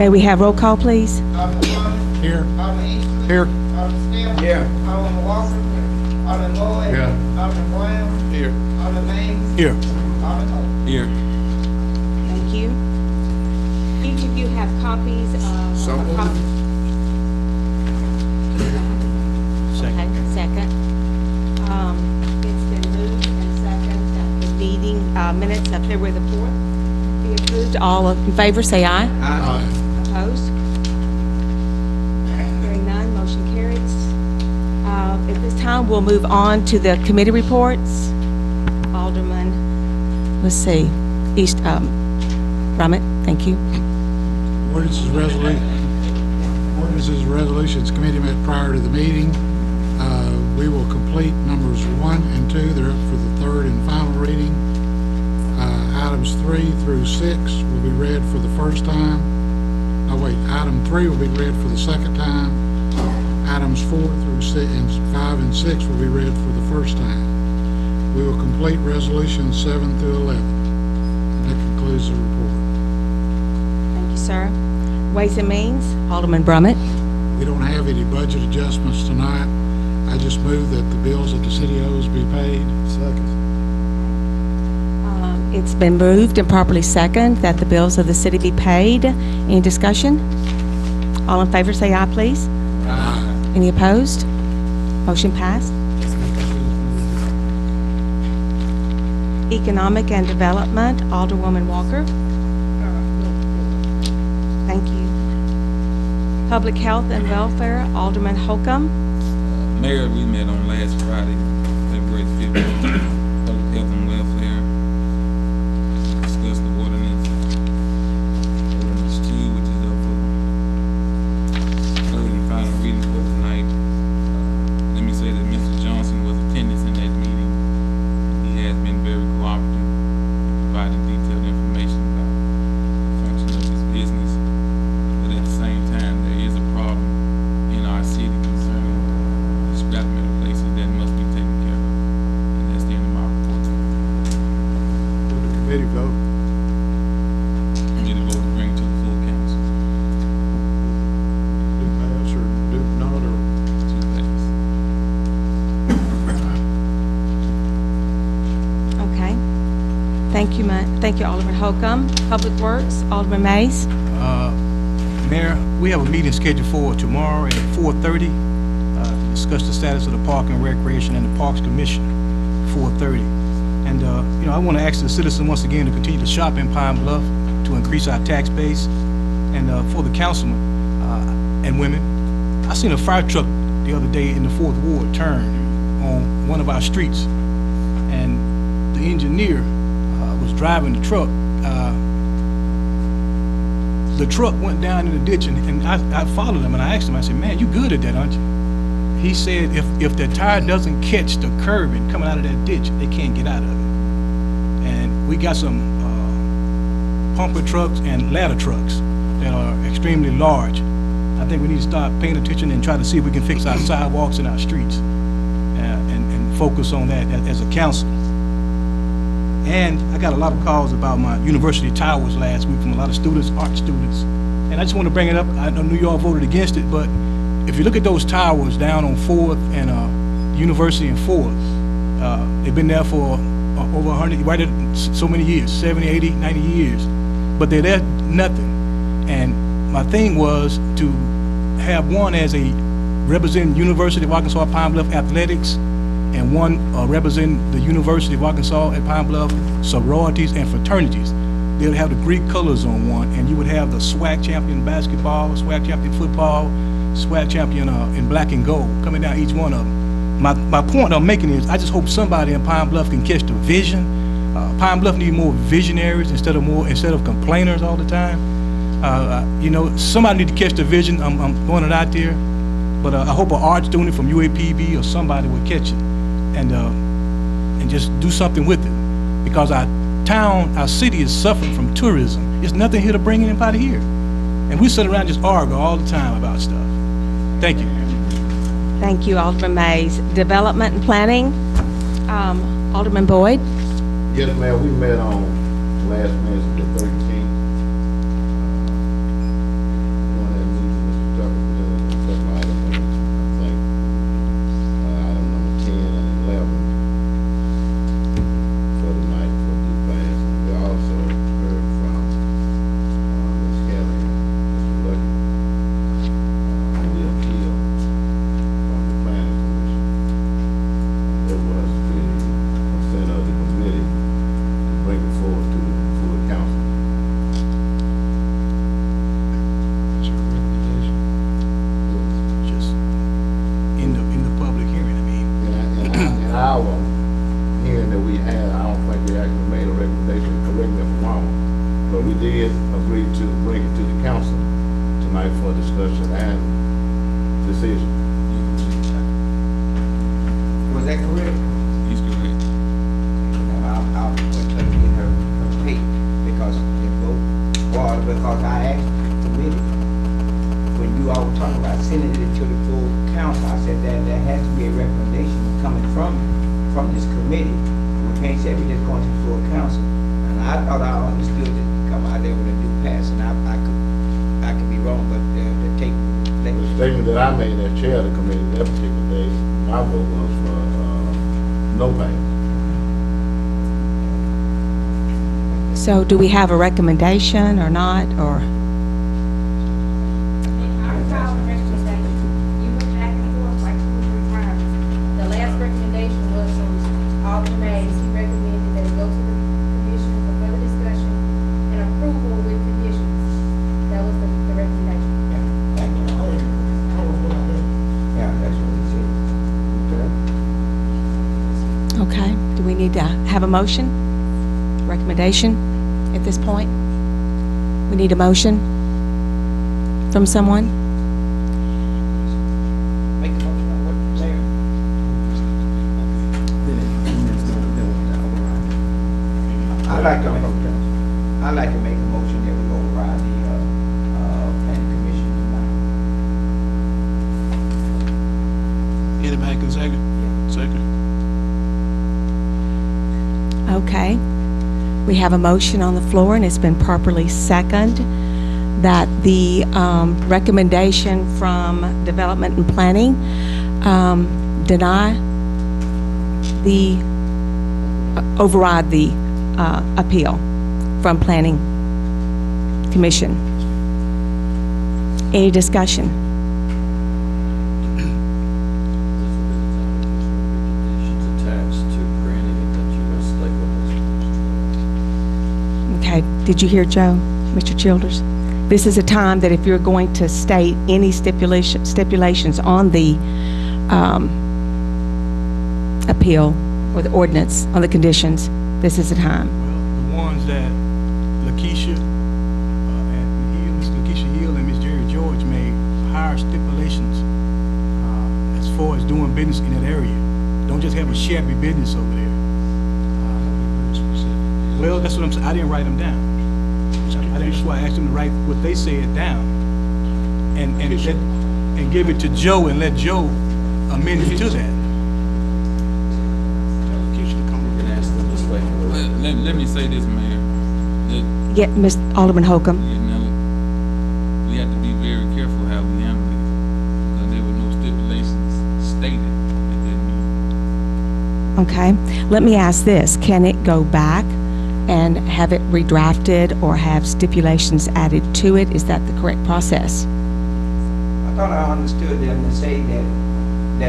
May we have roll call, please? Alderman Thomas. Here. Alderman Easterly. Here. Alderman Smith. Here. Alderman Walker. Alderman Boyd. Here. Alderman Brown. Here. Alderman Mays. Here. Alderman Hope. Here. Thank you. Each of you have copies of... So moved. Okay, second. It's been moved and second that the meeting minutes of February the 4th be approved. All in favor, say aye. Aye. Opposed? Hearing none, motion carries. At this time, we'll move on to the committee reports. Alderman, let's see, Brummett, thank you. Ordinances, resolutions committee met prior to the meeting. We will complete numbers 1 and 2. They're up for the third and final reading. Items 3 through 6 will be read for the first time. Item 3 will be read for the second time. Items 4 through 6 and 5 and 6 will be read for the first time. We will complete resolutions 7 through 11. That concludes the report. Thank you, sir. Ways and Means, Alderman Brummett. We don't have any budget adjustments tonight. I just move that the bills that the city owes be paid. Second. It's been moved and properly second that the bills of the city be paid. Any discussion? All in favor, say aye, please. Aye. Any opposed? Motion passed. Economic and Development, Alderwoman Walker. Thank you. Public Health and Welfare, Alderman Holcomb. Mayor, we met on last Friday, February 15th, Public Health and Welfare. Discussed the ordinance. Ordinance 2, which is up for third and final reading for tonight. Let me say that Mr. Johnson was attendance in that meeting. He has been very cooperative, providing detailed information about the function of his business. But at the same time, there is a problem in our city concerning the scrap metal places that must be taken care of. And that's the end of my report. Will the committee vote? Committee vote to bring to the full council. Do pass or do not, or? To pass. Okay. Thank you, Alderman Holcomb. Public Works, Alderman Mays. Mayor, we have a meeting scheduled for tomorrow at 4:30 to discuss the status of the Park and Recreation and the Parks Commission, 4:30. And, I want to ask the citizens once again to continue to shop in Pine Bluff to increase our tax base. And for the councilman and women, I seen a fire truck the other day in the 4th Ward turn on one of our streets. And the engineer was driving the truck. The truck went down in the ditch, and I followed him, and I asked him, I said, man, you good at that, aren't you? He said if the tire doesn't catch the curbing coming out of that ditch, they can't get out of it. And we got some pumper trucks and ladder trucks that are extremely large. I think we need to start paying attention and try to see if we can fix our sidewalks and our streets and focus on that as a council. And I got a lot of calls about my university towers last week from a lot of students, art students. And I just want to bring it up. I know New York voted against it, but if you look at those towers down on 4th and University and 4th, they've been there for over 100, right at so many years, 70, 80, 90 years. But they're there, nothing. And my thing was to have one as a representing University of Arkansas Pine Bluff Athletics, and one representing the University of Arkansas at Pine Bluff sororities and fraternities. They'll have the Greek colors on one, and you would have the SWAC champion basketball, SWAC champion football, SWAC champion in black and gold coming down each one of them. My point I'm making is I just hope somebody in Pine Bluff can catch the vision. Pine Bluff need more visionaries instead of complainers all the time. Somebody need to catch the vision. I'm throwing it out there, but I hope an art student from UAPB or somebody would catch it and just do something with it, because our city is suffering from tourism. There's nothing here to bring anybody here, and we sit around just argue all the time about stuff. Thank you. Thank you, Alderman Mays. Development and Planning, Alderman Boyd. Yes, ma'am, we met on last Wednesday, the 13th. did agree to bring it to the council tonight for discussion and decision. Was that correct? He's correct. I'll wait till I get her pay, because it go water, because I asked the committee, when you all talk about sending it to the full council, I said that there has to be a recommendation coming from this committee. We can't say we just going to the full council. And I thought I understood it come out there with a new pass, and I could be wrong, but the tape. The statement that I made as chair of the committee that particular day, my vote was for no pay. So do we have a recommendation or not, or? I recall the recommendation. You went back and forth like 2 or 3 times. The last recommendation was from Alderman Mays. He recommended that it go to the commission for further discussion and approval with conditions. That was the recommendation. Thank you. Yeah, that's what he said. Okay, do we need to have a motion, recommendation at this point? We need a motion from someone? Make the motion on what you're saying. I'd like to make a motion that we override the, planning commission tonight. Anybody can second? Second. Okay. We have a motion on the floor, and it's been properly seconded that the recommendation from Development and Planning deny the, override the appeal from Planning Commission. Any discussion? Okay, did you hear Joe, Mr. Childers? This is a time that if you're going to state any stipulations on the appeal or the ordinance, on the conditions, this is the time. Well, the ones that Lakeisha and Hill, Ms. Lakeisha Hill and Ms. Jerry George made higher stipulations as far as doing business in that area. Don't just have a shabby business over there. Well, that's what I'm saying. I didn't write them down. That's why I asked them to write what they said down and give it to Joe and let Joe amend it to that. Well, let me say this, Mayor. That, Yeah, Ms. Alderman Holcomb. you know, we have to be very careful how we handle this, because there were no stipulations stated at that meeting. Okay, let me ask this. Can it go back and have it redrafted or have stipulations added to it? Is that the correct process? I thought I understood them to say that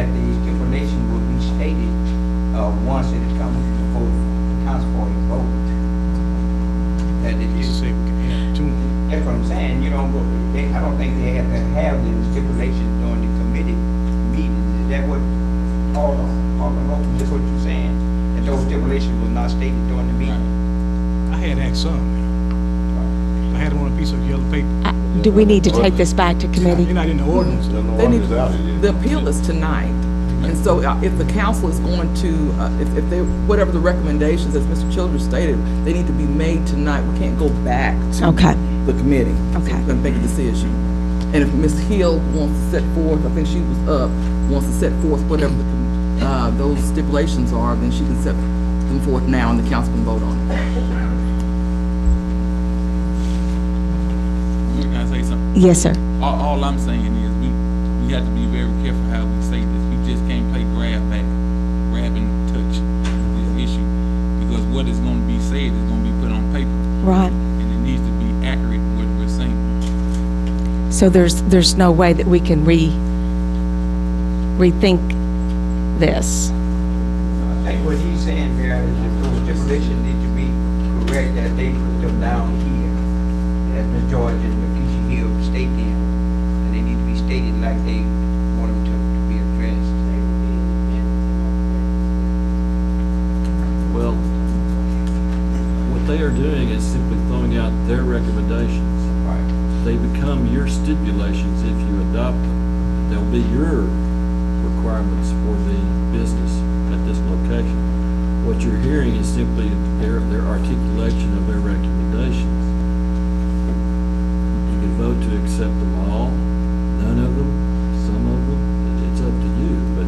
the stipulation would be stated, once it comes before the council for a vote. That it Just just, say we can add to them. that's what I'm saying, you know, I don't think they have to have the stipulations during the committee meetings. Is that what, Alderman, is what you're saying? That those stipulations was not stated during the meeting? I had asked some. I had them on a piece of yellow paper. Do we need to take this back to committee? They're not in the ordinance. There's no They need, ordinance out yet. the appeal is tonight, and so if the council is going to, if they, whatever the recommendations, as Mr. Childers stated, they need to be made tonight. We can't go back to Okay. the committee. Okay. And make a decision. And if Ms. Hill wants to set forth, I think she was up, wants to set forth whatever those stipulations are, then she can set them forth now, and the council can vote on it. Can I say something? Yes, sir. All I'm saying is we have to be very careful how we say this. We just can't play grab and touch this issue, because what is going to be said is going to be put on paper, Right. and it needs to be accurate what we're saying. So there's no way that we can rethink this. I think what he's saying here is that those stipulations need to be correct, that they put them down here, as Ms. George and Lakeisha Hill state them, and they need to be stated like they want them to be addressed. Well, what they are doing is simply throwing out their recommendations. Right. They become your stipulations if you adopt them. They'll be your requirements for the business at this location. What you're hearing is simply their articulation of their recommendations. You can vote to accept them all, none of them, some of them, it's up to you, but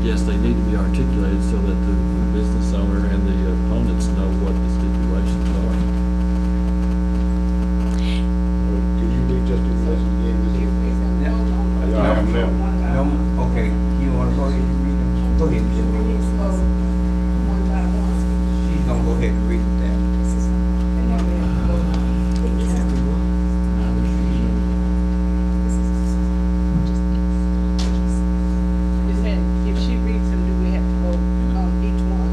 yes, they need to be articulated so that the business owner and the opponents know what the stipulations are. Can you read just the lesson again? Y'all have them now? No, okay, you wanna go ahead and read them? Go ahead, Ms. Rose. She's gonna go ahead and read them down. If she reads them, do we have to vote on each one?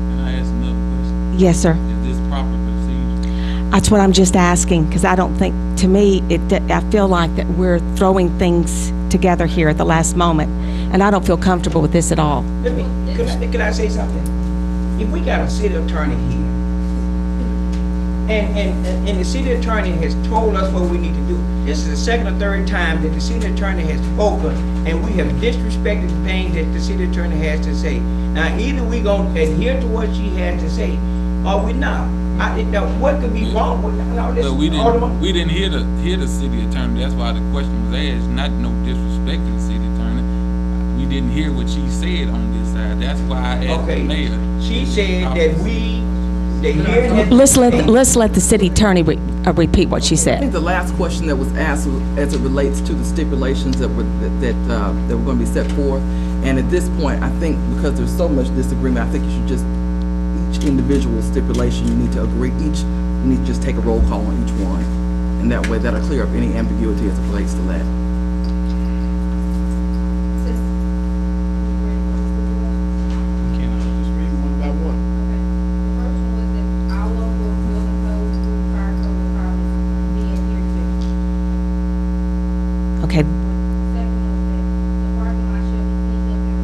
Can I ask another question? Yes, sir. Is this proper procedure? That's what I'm just asking, because I don't think, to me, I feel like that we're throwing things together here at the last moment, and I don't feel comfortable with this at all. Could I say something? If we got a city attorney here, and the city attorney has told us what we need to do, this is the second or third time that the city attorney has spoken, and we have disrespected the things that the city attorney has to say. Now, either we gonna adhere to what she has to say, or we not. Now, what could be wrong with all this? But we didn't hear the city attorney. That's why the question was asked. Not no disrespect to the city attorney. We didn't hear what she said on this side. That's why I asked the mayor. She said that the hearing has. Let's let the city attorney repeat what she I said. think the last question that was asked was as it relates to the stipulations that were going to be set forth. And at this point, I think because there's so much disagreement, I think you should just, each individual stipulation, you need to agree, you need to just take a roll call on each one. And that way, that'll clear up any ambiguity as it relates to that. Can I just read one by one? The first one was that all local building codes, through fire code requirements be adhered to. Okay, Second was that the parking lot shall be cleaned up and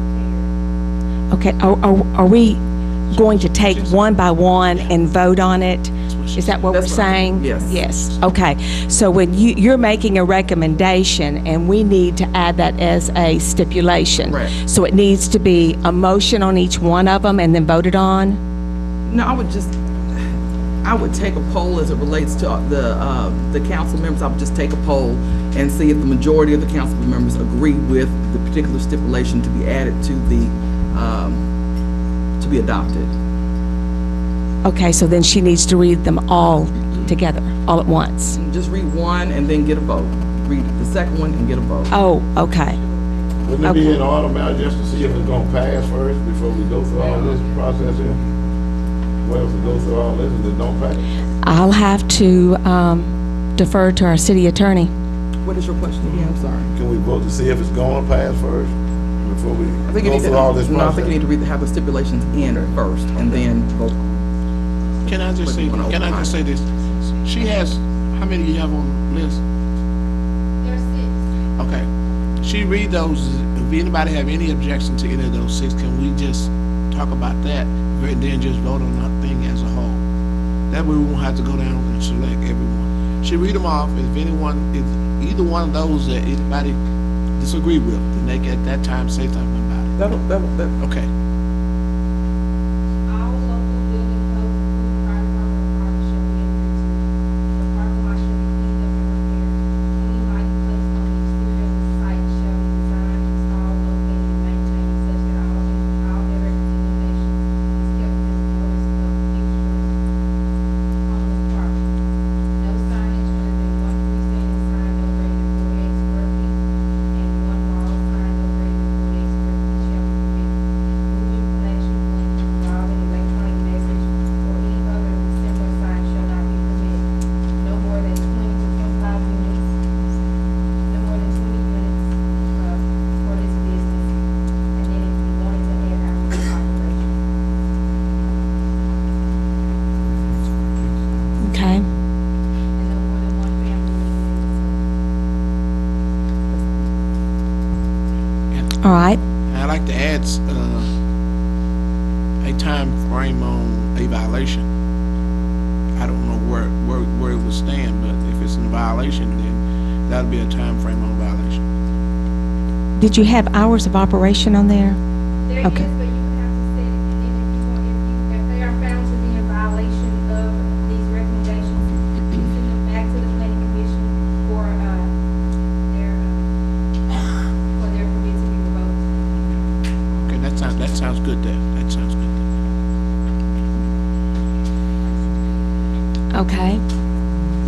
repaired. okay. Are we going to take one by one and vote on it? Is that what we're That's what I'm- saying? yes. Yes, okay. So when you're making a recommendation, and we need to add that as a stipulation. Correct. So it needs to be a motion on each one of them and then voted on? No, I would take a poll as it relates to the council members. I would just take a poll and see if the majority of the council members agree with the particular stipulation to be added to to be adopted. Okay, so then she needs to read them all together, all at once. Just read one and then get a vote. Read the second one and get a vote. Oh, okay. Wouldn't it be in order, Mal, just to see if it's gonna pass first before we go through all this process here? Well, if we go through all this and it don't pass? I'll have to defer to our city attorney. What is your question again? I'm sorry. Can we vote to see if it's gonna pass first before we I think you go need through all this to, no, I think you need process? to have the stipulations in first and then vote. Can I just say this? She has, how many do you have on the list? There's 6. Okay. She read those, if anybody have any objection to any of those 6, can we just talk about that and then just vote on the thing as a whole? That way we won't have to go down and select everyone. She read them off, if either one of those that anybody disagree with, then they can at that time say something about it. Okay. All local building codes, including fire department requirements, shall be adhered to. The parking lot shall be cleaned up and repaired. Any lighting placed on the exterior of the site shall be designed, installed, located, and maintained such that all their illumination is kept within the borders of fixtures on this property. No signage other than one freestanding sign no greater than 48 square feet and one wall sign no greater than 48 square feet shall be permitted. Moving, flashing, blinking, revolving, electronic message, or any other similar sign shall not be permitted. No more than 20 to 25 units, no more than 20 units, for this business. And then if you wanted to add hours of operation. Okay. And no more than one family living in the All right. I'd like to add, a time frame on a violation. I don't know where it would stand, but if it's in violation, then that'd be a time frame on violation. Did you have hours of operation on there? There is, but Okay. you would have to set it, and then if they are found to be in violation of these recommendations, you send them back to the planning commission for, their permit to be revoked. Okay, that sounds good there. That sounds good. Okay.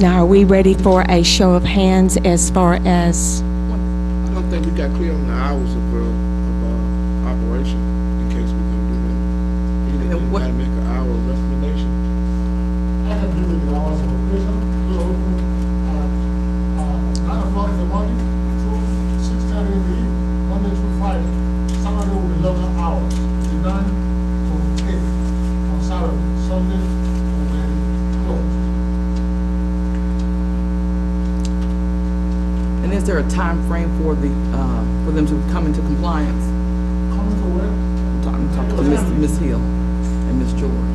Now, are we ready for a show of hands as far as, I don't think we got clear on the hours of operation in case we're gonna do that. And what- Gotta make an hour recommendation. I have to do with the hours of operation, will open, 9 o'clock in the morning to 6:30 in the evening, Monday through Friday. Saturday will be 11 hours, 9 to 8 on Saturday. Sunday will be closed. And is there a time frame for them to come into compliance? Coming to where? I'm talking to Ms. Hill and Ms. George.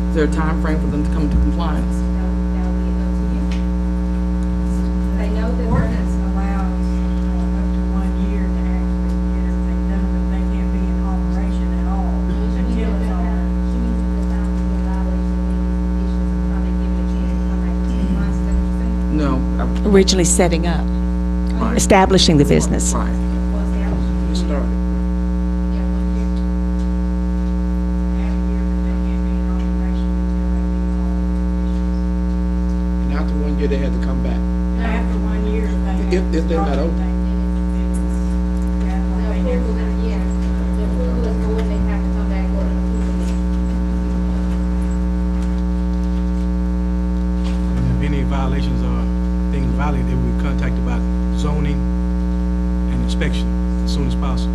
Is there a time frame for them to come into compliance? That'll be up to you. They know that Ordinance allows up to 1 year to actually get everything done, but they can't be in operation at all until it's all done. She means that they're found to be in violation of these conditions, are they given a chance to come back in 10 months, is that what you're saying? No. originally setting up, Right. establishing the business? Right. Well, established. It started. Yeah, 1 year. Half a year, but they can't be in operation until they meet all the conditions. And after 1 year, they had to come back. After 1 year, If they're not open. The approval is, yeah, the approval is for when they have to come back for an approval. And if any violations or things violated, they will be contacted about zoning and inspection as soon as possible.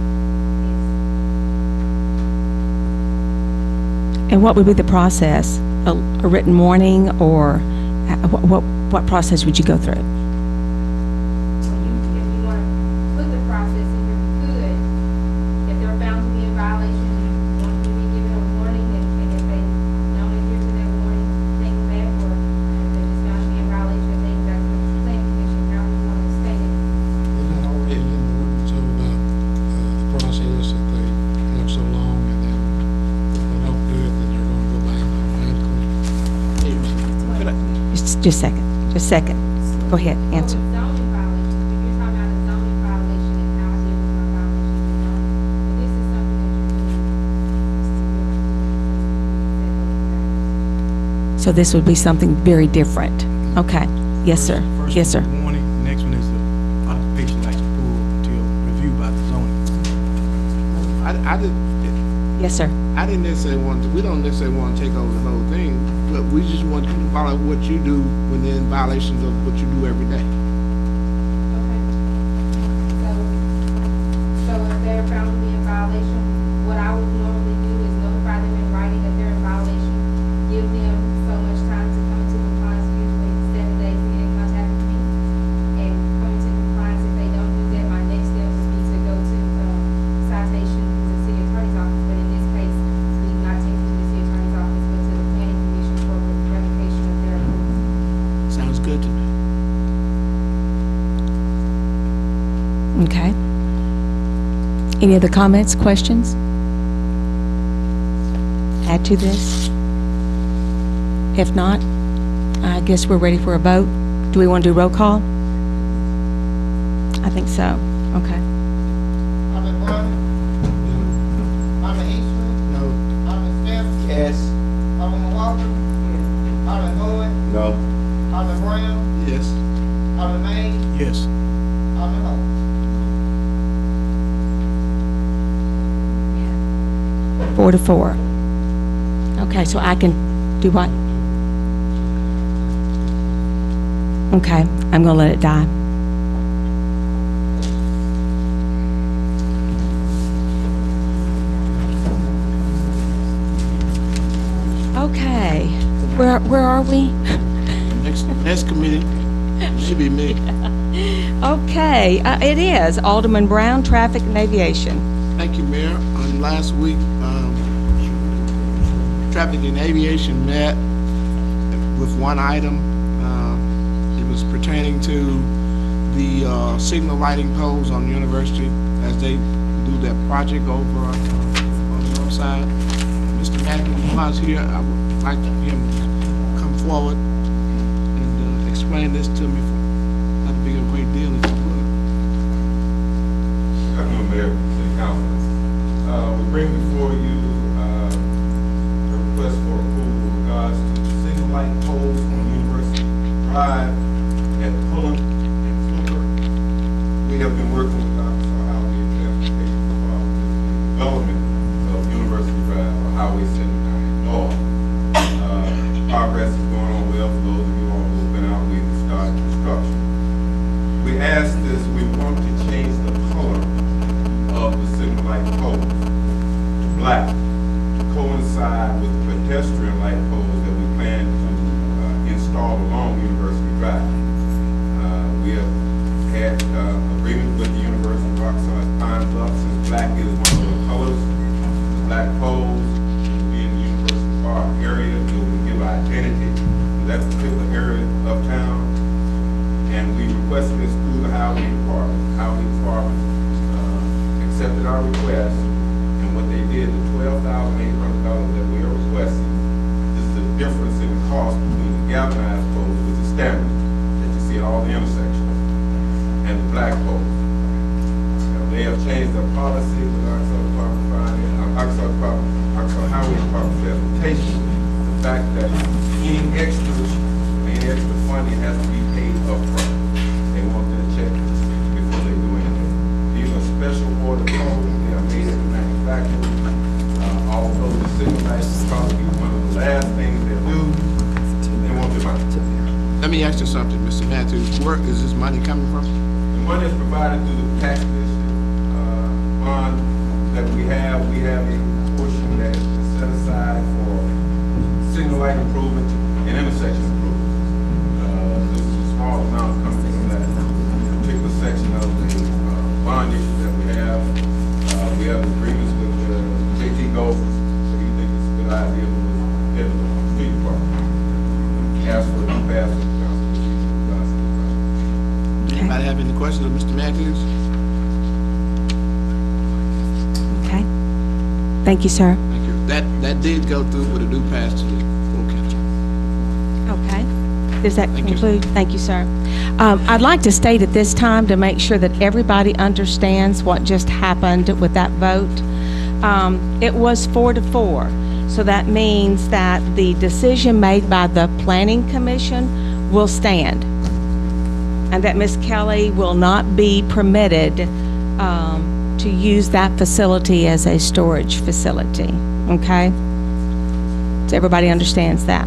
And what would be the process? A written warning, or what process would you go through? If you want to put the process in here, you could. If they're found to be in violation, you want to be given a warning, and if they don't adhere to that warning, take them back, or if they're just found to be in violation, they can go to the planning commission, how you want to state it. Isn't it already in the ordinance about the process that they have so long, and then if they don't do it, then they're gonna go back automatically? Just a second, just a second. Go ahead, answer. So with zoning violations, if you're talking about a zoning violation and how it is a violation of zoning, but this is something that you're doing. So this would be something very different. Okay, yes, sir. First Yes, sir. one is the warning, the next one is the occupation license pool until reviewed by the zoning. Yes, sir. I didn't necessarily want to, we don't necessarily want to take over the whole thing, but we just want you to follow what you do when they're in violations of what you do every day. Okay. So if they're found to be in violation, what I would normally do is notify them in writing that they're in violation, give them so much time to come into compliance, usually 7 days to get in contact with me, and come into compliance. If they don't do that, my next step would be to go to citation to the city attorney's office, but in this case, we do not take it to the city attorney's office, but to the planning commission for revocation of their approval. Sounds good to me. Okay. Any other comments, questions? Add to this? If not, I guess we're ready for a vote. Do we want to do roll call? I think so. Okay. Alderman Bonner? Alderman Eastman? No. Alderman Smith? Yes. Alderman Walker? Alderman Boyd? No. Alderman Brown? Yes. Alderman Mays? Yes. Alderman Holt? 4 to 4. Okay, so I can do what? Okay, I'm gonna let it die. Okay, where are we? Next committee should be me. Okay, it is Alderman Brown, Traffic and Aviation. Thank you, Mayor. Last week, Traffic and Aviation met with one item. It was pertaining to the signal lighting poles on University as they do that project over on the north side. Mr. Matthews was here. I would like him to come forward and explain this to me. That'd be a great deal if you would. Councilman Mayor, City Councilors. We bring before you a request for approval with regards to the signal light poles on University Drive at Pullen and Fluker. We have been working with Officer of Highway and Transportation Department with the development of University Drive, or Highway 79 North. Progress is going on well. For those of you all who have been out, we've started construction. We asked this, we want to change the color of the signal light poles to black to coincide with the pedestrian light poles that we plan to install along University Drive. We have had agreement with the University of Arkansas Pine Bluff, since black is one of the colors. The black poles will be in the University Park area. It will give identity to that particular area of town. And we requested this through the Highway Department. Highway Department accepted our request, and what they did, the $12,800 that we are requesting, this is the difference in the cost between the galvanized poles, which is standard, that you see at all the intersections, and the black poles. Now, they have changed their policy with Arkansas Department of Finance, Arkansas Highway Department Transportation, the fact that any extra funding has to be paid upfront. They want their check before they do anything. These are special order poles. They are made at the manufacturer. Although the signal lights will probably be one of the last things they do, they want the money. Let me ask you something, Mr. Matthews. Where is this money coming from? The money is provided through the tax district bond that we have. We have a portion that is set aside for signal light improvement and intersection improvement. This is a small amount coming from that particular section of the bond issue that we have. We have agreements with J.T. Golders, so he thinks it's a good idea to head to the street department. Ask for a new pass with the council. Anybody have any questions of Mr. Matthews? Okay. Thank you, sir. Thank you. That did go through with a new pass to the full council. Okay. Does that Thank you. conclude? Thank you, sir. I'd like to state at this time, to make sure that everybody understands what just happened with that vote. It was 4-4. So that means that the decision made by the Planning Commission will stand, and that Ms. Kelly will not be permitted to use that facility as a storage facility, okay? So everybody understands that?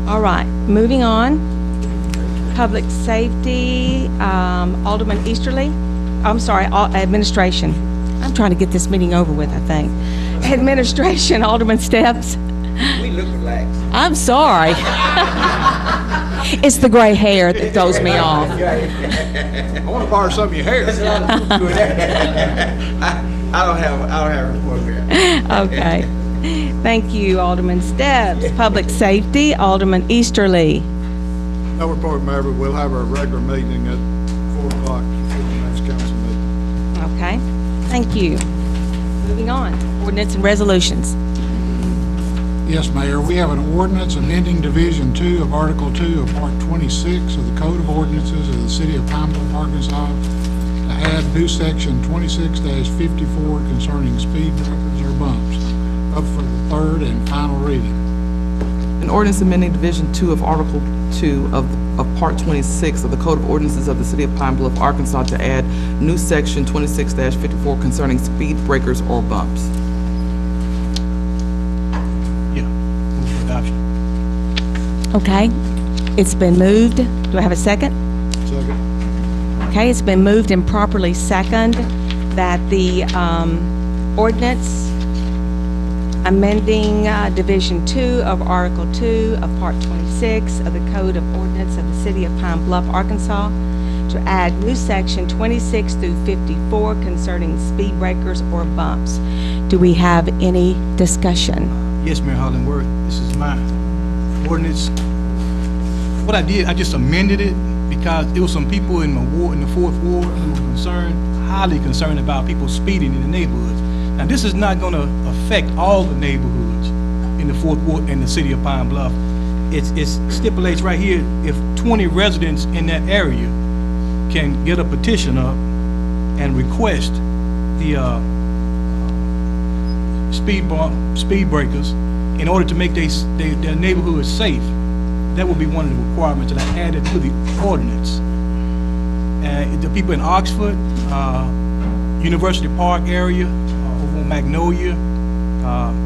All right, moving on. Public Safety, Alderman Easterly. I'm sorry, Administration. I'm trying to get this meeting over with, I think. Administration, Alderman Steps. We look alike. I'm sorry. It's the gray hair that throws me off. I want to borrow some of your hair. I don't have a report here. Okay. Thank you, Alderman Steps. Public Safety, Alderman Easterly. No report, Mayor, but we'll have our regular meeting at 4 o'clock for the next council meeting. Okay, thank you. Moving on, ordinance and resolutions. Yes, Mayor, we have an ordinance amending Division 2 of Article 2 of Part 26 of the Code of Ordinances of the City of Pine Bluff, Arkansas, to add new section 26-54 concerning speed breakers or bumps, up for the third and final reading. An ordinance amending Division 2 of Article 2 of Part 26 of the Code of Ordinances of the City of Pine Bluff, Arkansas, to add new section 26-54 concerning speed breakers or bumps. Yeah, move for adoption. Okay, it's been moved. Do I have a second? Second. Okay, it's been moved and properly second that the ordinance amending Division 2 of Article 2 of Part 26 of the Code of Ordinance of the City of Pine Bluff, Arkansas, to add new section 26-54 concerning speed breakers or bumps, Do we have any discussion? Yes, Mayor Hollingworth, this is my ordinance. What I did, I just amended it because there was some people in my ward, in the 4th Ward, who were concerned, highly concerned about people speeding in the neighborhoods. Now, this is not gonna affect all the neighborhoods in the 4th Ward in the city of Pine Bluff. It stipulates right here, if 20 residents in that area can get a petition up and request the speed breakers in order to make their neighborhood safe, that would be one of the requirements that I added to the ordinance. The people in Oxford, University Park area, over on Magnolia,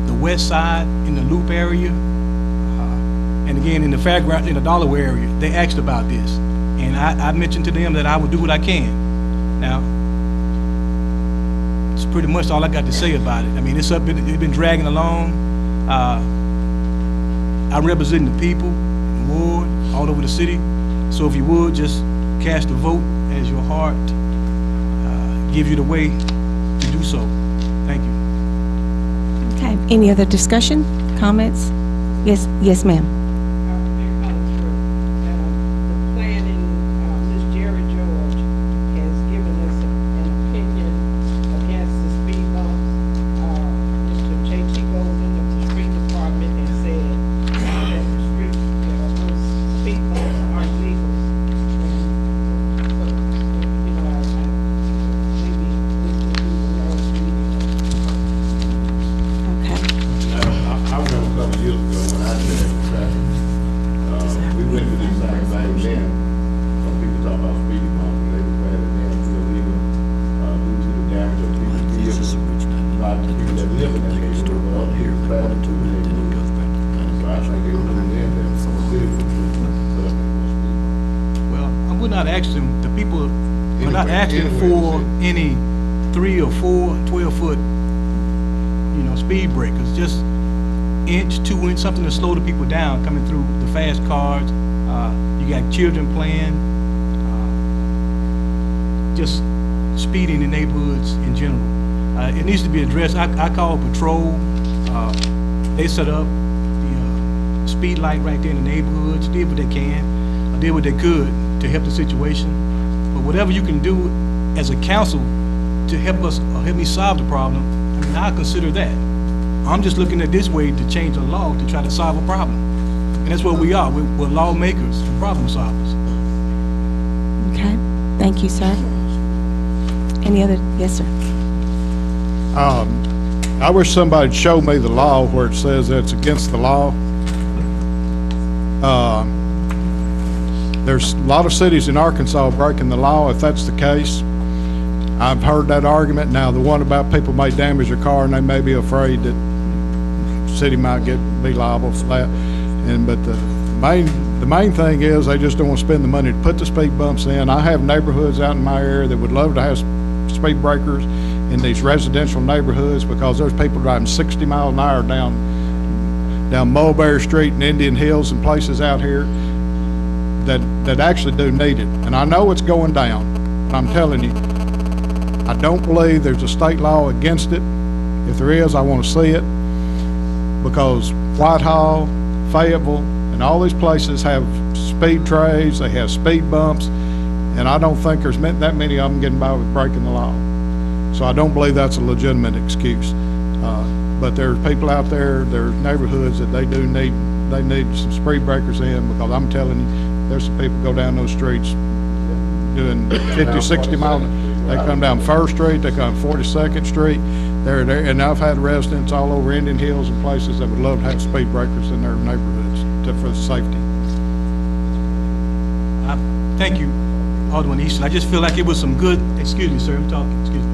the west side, in the Loop area, and again in the fairground, in the Dollarware area, they asked about this. And I mentioned to them that I would do what I can. Now, it's pretty much all I got to say about it. I mean, it's been dragging along. I represent the people, the ward, all over the city. So if you would, just cast a vote as your heart gives you the way to do so. Thank you. Okay, any other discussion, comments? Yes, ma'am. The planning, Ms. Jerry George has given us an opinion against the speed bumps. Mr. J.T. Golden of the street department has said that the street, those speed bumps aren't legal. And, maybe this will be the last meeting. Okay. I remember a couple of years ago when I did that traffic, we went to this same thing then. Some people talk about speed bumps, and they were bad and then illegal, due to the damage of people's vehicles. Not the people that live in that neighborhood, but other people bad to the neighborhood. So I think it was in there that some city would put up with speed bumps. Well, I would not ask them, the people are not Anyway, asking anyway, for you any 3 or 4, 12-foot, speed breakers, just inch, 2 inch, something to slow the people down coming through the fast cars. You got children playing, just speeding in neighborhoods in general. It needs to be addressed. I call patrol. They set up the speed light right there in the neighborhoods, did what they can, did what they could to help the situation. But whatever you can do as a council to help us, or help me solve the problem, I mean, I consider that. I'm just looking at this way to change the law to try to solve a problem. And that's what we are. We're lawmakers, problem solvers. Okay, thank you, sir. Any other, yes, sir. I wish somebody'd show me the law where it says that it's against the law. There's a lot of cities in Arkansas breaking the law, if that's the case. I've heard that argument. Now, the one about people may damage their car and they may be afraid that the city might be liable for that. But the main thing is they just don't want to spend the money to put the speed bumps in. I have neighborhoods out in my area that would love to have speed breakers in these residential neighborhoods because there's people driving 60 miles an hour down Mulberry Street and Indian Hills and places out here that actually do need it. And I know it's going down, but I'm telling you, I don't believe there's a state law against it. If there is, I want to see it, because Whitehall, Fayetteville, and all these places have speed trays, they have speed bumps, and I don't think there's that many of them getting by with breaking the law. So I don't believe that's a legitimate excuse. But there's people out there, there's neighborhoods that they need some speed breakers in, because I'm telling you, there's some people go down those streets doing 50, 60 miles. They come down First Street, they come 42nd Street. They're there, and I've had residents all over Indian Hills and places that would love to have speed breakers in their neighborhoods for the safety. Thank you, Alderman Easton. I just feel like it was some good, excuse me, sir, I'm talking, excuse me.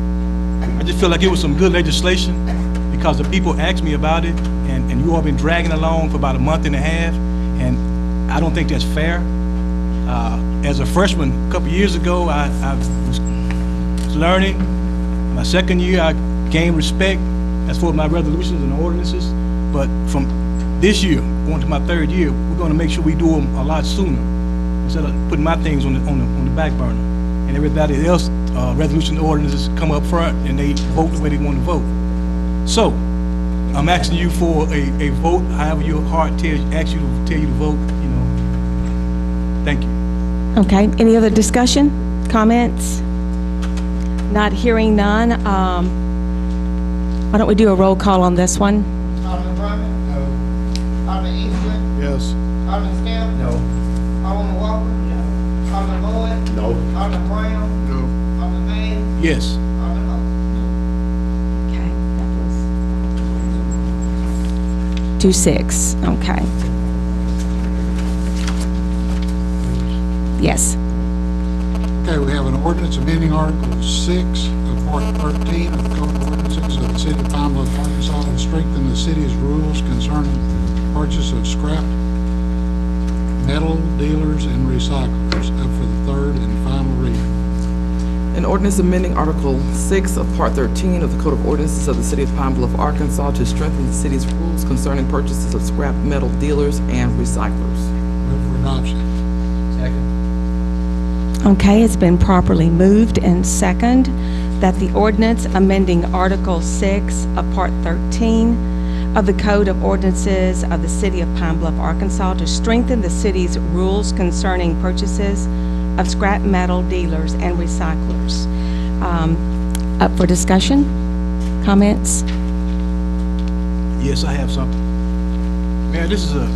I just feel like it was some good legislation because the people asked me about it, and you all been dragging along for about a month and a half, and I don't think that's fair. As a freshman a couple years ago, I was learning. My second year, I gained respect as for my resolutions and ordinances. But from this year, going to my third year, we're going to make sure we do them a lot sooner instead of putting my things on the back burner. And everybody else, resolution ordinances come up front and they vote the way they want to vote. So, I'm asking you for a vote, however your heart tells you to vote, you know. Thank you. Okay, any other discussion, comments? Not hearing none. Why don't we do a roll call on this one? Alderman Drummond? No. Alderman Eastland? Yes. Alderman Skell? No. Alderman Walker? No. Alderman Boyd? No. Alderman Brown? No. Alderman Mays? Yes. Alderman Hope? Okay, that was 2-6, okay. Yes. Okay, we have an ordinance amending Article 6 of Part 13 of the Code of Ordinances of the City of Pine Bluff, Arkansas, to strengthen the city's rules concerning purchase of scrap metal dealers and recyclers, up for the third and final reading. An ordinance amending Article 6 of Part 13 of the Code of Ordinances of the City of Pine Bluff, Arkansas, to strengthen the city's rules concerning purchases of scrap metal dealers and recyclers. Move for adoption. Second. Okay, it's been properly moved and second that the ordinance amending Article 6 of Part 13 of the Code of Ordinances of the City of Pine Bluff, Arkansas, to strengthen the city's rules concerning purchases of scrap metal dealers and recyclers. Up for discussion? Comments? Yes, I have something. Man, this is a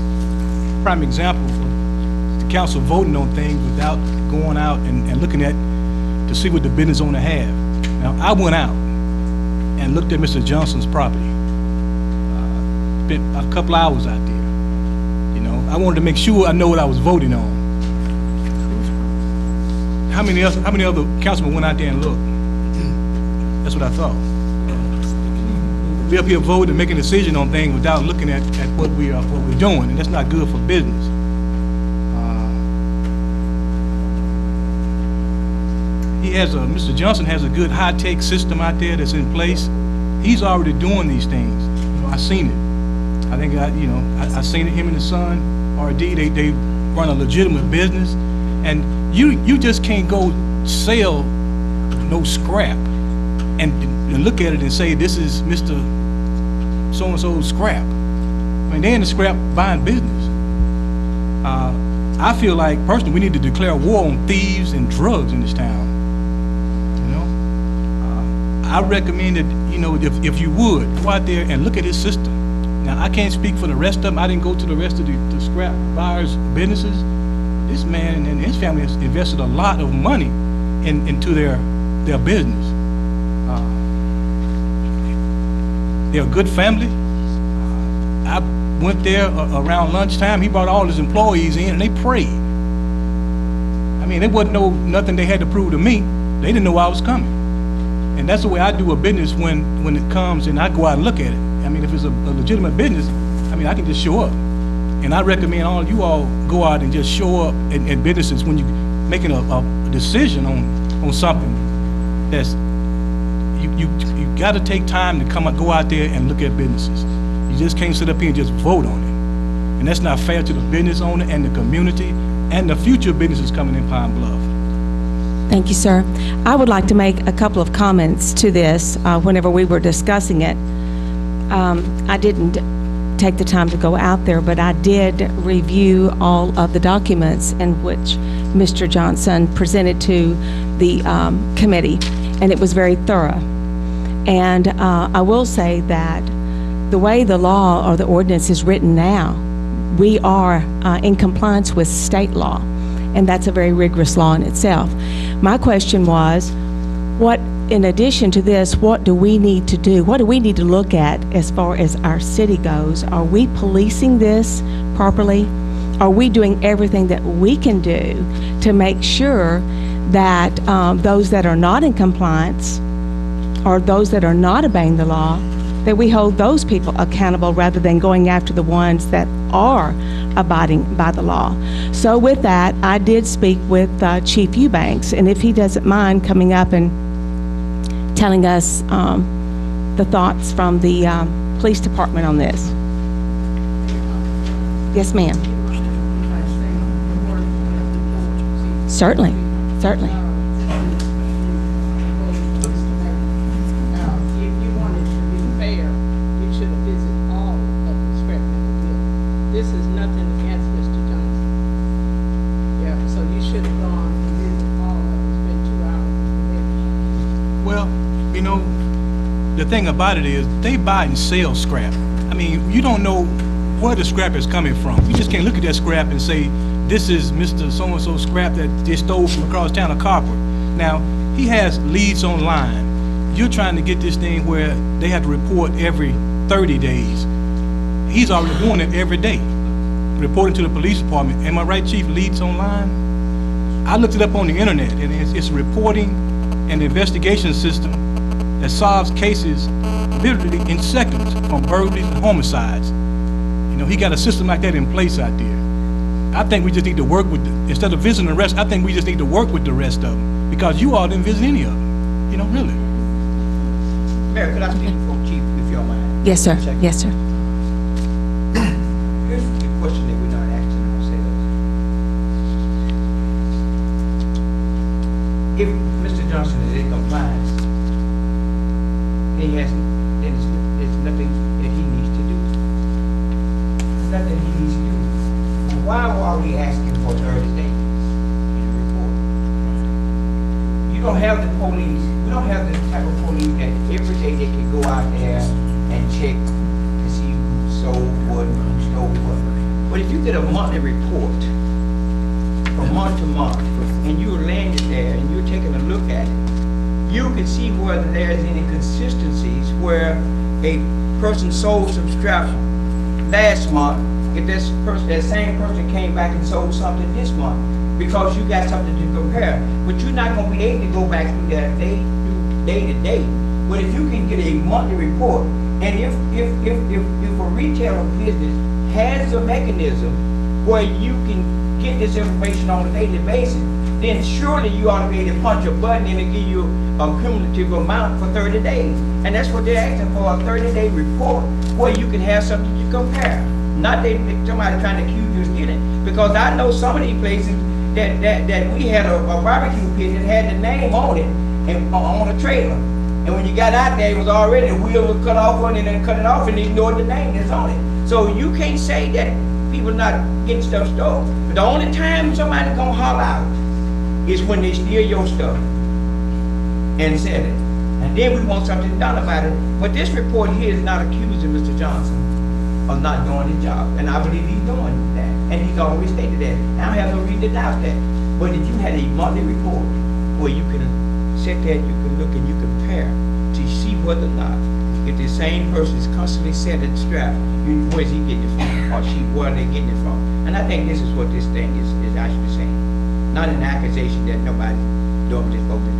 prime example of the council voting on things without going out and looking at to see what the business owner have. Now, I went out and looked at Mr. Johnson's property. Spent a couple hours out there. You know, I wanted to make sure I know what I was voting on. How many other councilmen went out there and looked? That's what I thought. We up here voting and making a decision on things without looking at what we're doing, and that's not good for business. Mr. Johnson has a good high-tech system out there that's in place. He's already doing these things. You know, I seen it. I think I seen it. Him and his son, RD. They run a legitimate business, and you just can't go sell no scrap and look at it and say this is Mr. So-and-so's scrap. I mean, they're in the scrap buying business. I feel like personally we need to declare war on thieves and drugs in this town. I recommend that, you know, if you would, go out there and look at his system. Now, I can't speak for the rest of them. I didn't go to the rest of the scrap buyers' businesses. This man and his family has invested a lot of money into their business. They're a good family. I went there around lunchtime. He brought all his employees in, and they prayed. I mean, it wasn't nothing they had to prove to me. They didn't know I was coming. And that's the way I do a business when it comes and I go out and look at it. I mean, if it's a legitimate business, I mean, I can just show up. And I recommend all you all go out and just show up in businesses when you're making a decision on something that's, you got to take time to go out there and look at businesses. You just can't sit up here and just vote on it. And that's not fair to the business owner and the community and the future businesses coming in Pine Bluff. Thank you, sir. I would like to make a couple of comments to this whenever we were discussing it. I didn't take the time to go out there, but I did review all of the documents in which Mr. Johnson presented to the committee, and it was very thorough. And I will say that the way the law or the ordinance is written now, we are in compliance with state law. And that's a very rigorous law in itself. My question was, in addition to this, what do we need to do? What do we need to look at as far as our city goes? Are we policing this properly? Are we doing everything that we can do to make sure that those that are not in compliance or those that are not obeying the law, that we hold those people accountable rather than going after the ones that are abiding by the law? So with that, I did speak with Chief Eubanks, and if he doesn't mind coming up and telling us the thoughts from the police department on this. Yes, ma'am. Certainly, certainly. Now, if you wanted to be fair, this is nothing against Mr. Johnson. Yeah, so you should have gone and visited all of us, spent 2 hours with me. Well, you know, the thing about it is, they buy and sell scrap. I mean, you don't know where the scrap is coming from. You just can't look at that scrap and say, this is Mr. So-and-so scrap that they stole from across town of Copper. Now, he has leads online. You're trying to get this thing where they have to report every 30 days. He's already doing it every day, reporting to the police department. Am I right, Chief? Leads online? I looked it up on the internet, and it's reporting and investigation system that solves cases literally in seconds from burglaries and homicides. You know, he got a system like that in place out there. I think we just need to work with, instead of visiting the rest, I think we just need to work with the rest of them, because you all didn't visit any of them, you know, really. Mayor, could I speak for Chief, if you don't mind? Yes, sir. Second. Yes, sir. Here's the question that we're not asking ourselves. If Mr. Johnson is in compliance, then there's nothing that he needs to do. There's nothing he needs to do. Well, why are we asking for 30 days in the report? You don't have the police, we don't have the type of police that every day they can go out there and check to see who sold what, who stole what. But if you get a monthly report from month to month, and you're landed there and you're taking a look at it, you can see whether there's any consistencies where a person sold some scrap last month, if that same person came back and sold something this month, because you got something to compare. But you're not going to be able to go back through that day to day. But if you can get a monthly report, and if a retailer business has a mechanism where you can get this information on a daily basis, then surely you ought to be able to punch a button and give you a cumulative amount for 30 days. And that's what they're asking for, a 30-day report where you can have something to compare. Not that somebody trying to accuse you of stealing, because I know some of these places that we had a barbecue pit that had the name on it and on a trailer. And when you got out there, it was already, the wheel was cut off on it and cut it off and ignored the name that's on it. So you can't say that people not getting stuff stolen. But the only time somebody's gonna holler out is when they steal your stuff and sell it. And then we want something done about it. But this report here is not accusing Mr. Johnson of not doing his job. And I believe he's doing that. And he's always stated that. And I have no reason to doubt that. But if you had a monthly report where you can sit there and you can look and you compare to see whether or not, if the same person is constantly selling strap, where's he getting it from? Or where are they getting it from? And I think this is what this thing is actually saying. Not an accusation that nobody's doing what they're supposed to do.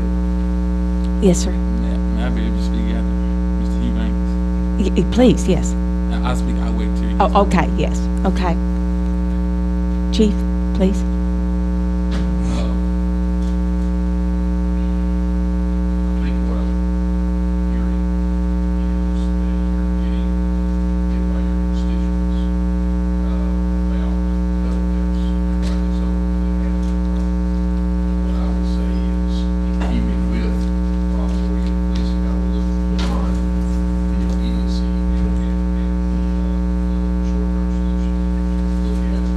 Yes, sir. May I be able to speak after Mr. Eubanks? Please, yes. I'll speak, I'll wait till you. Oh, okay, yes, okay. Chief, please. I think what I'm hearing is that you're getting hit by your constituents about double dips, right? So what I would say is, even with probably at least I would look beyond the immediacy and short-term solution, look at the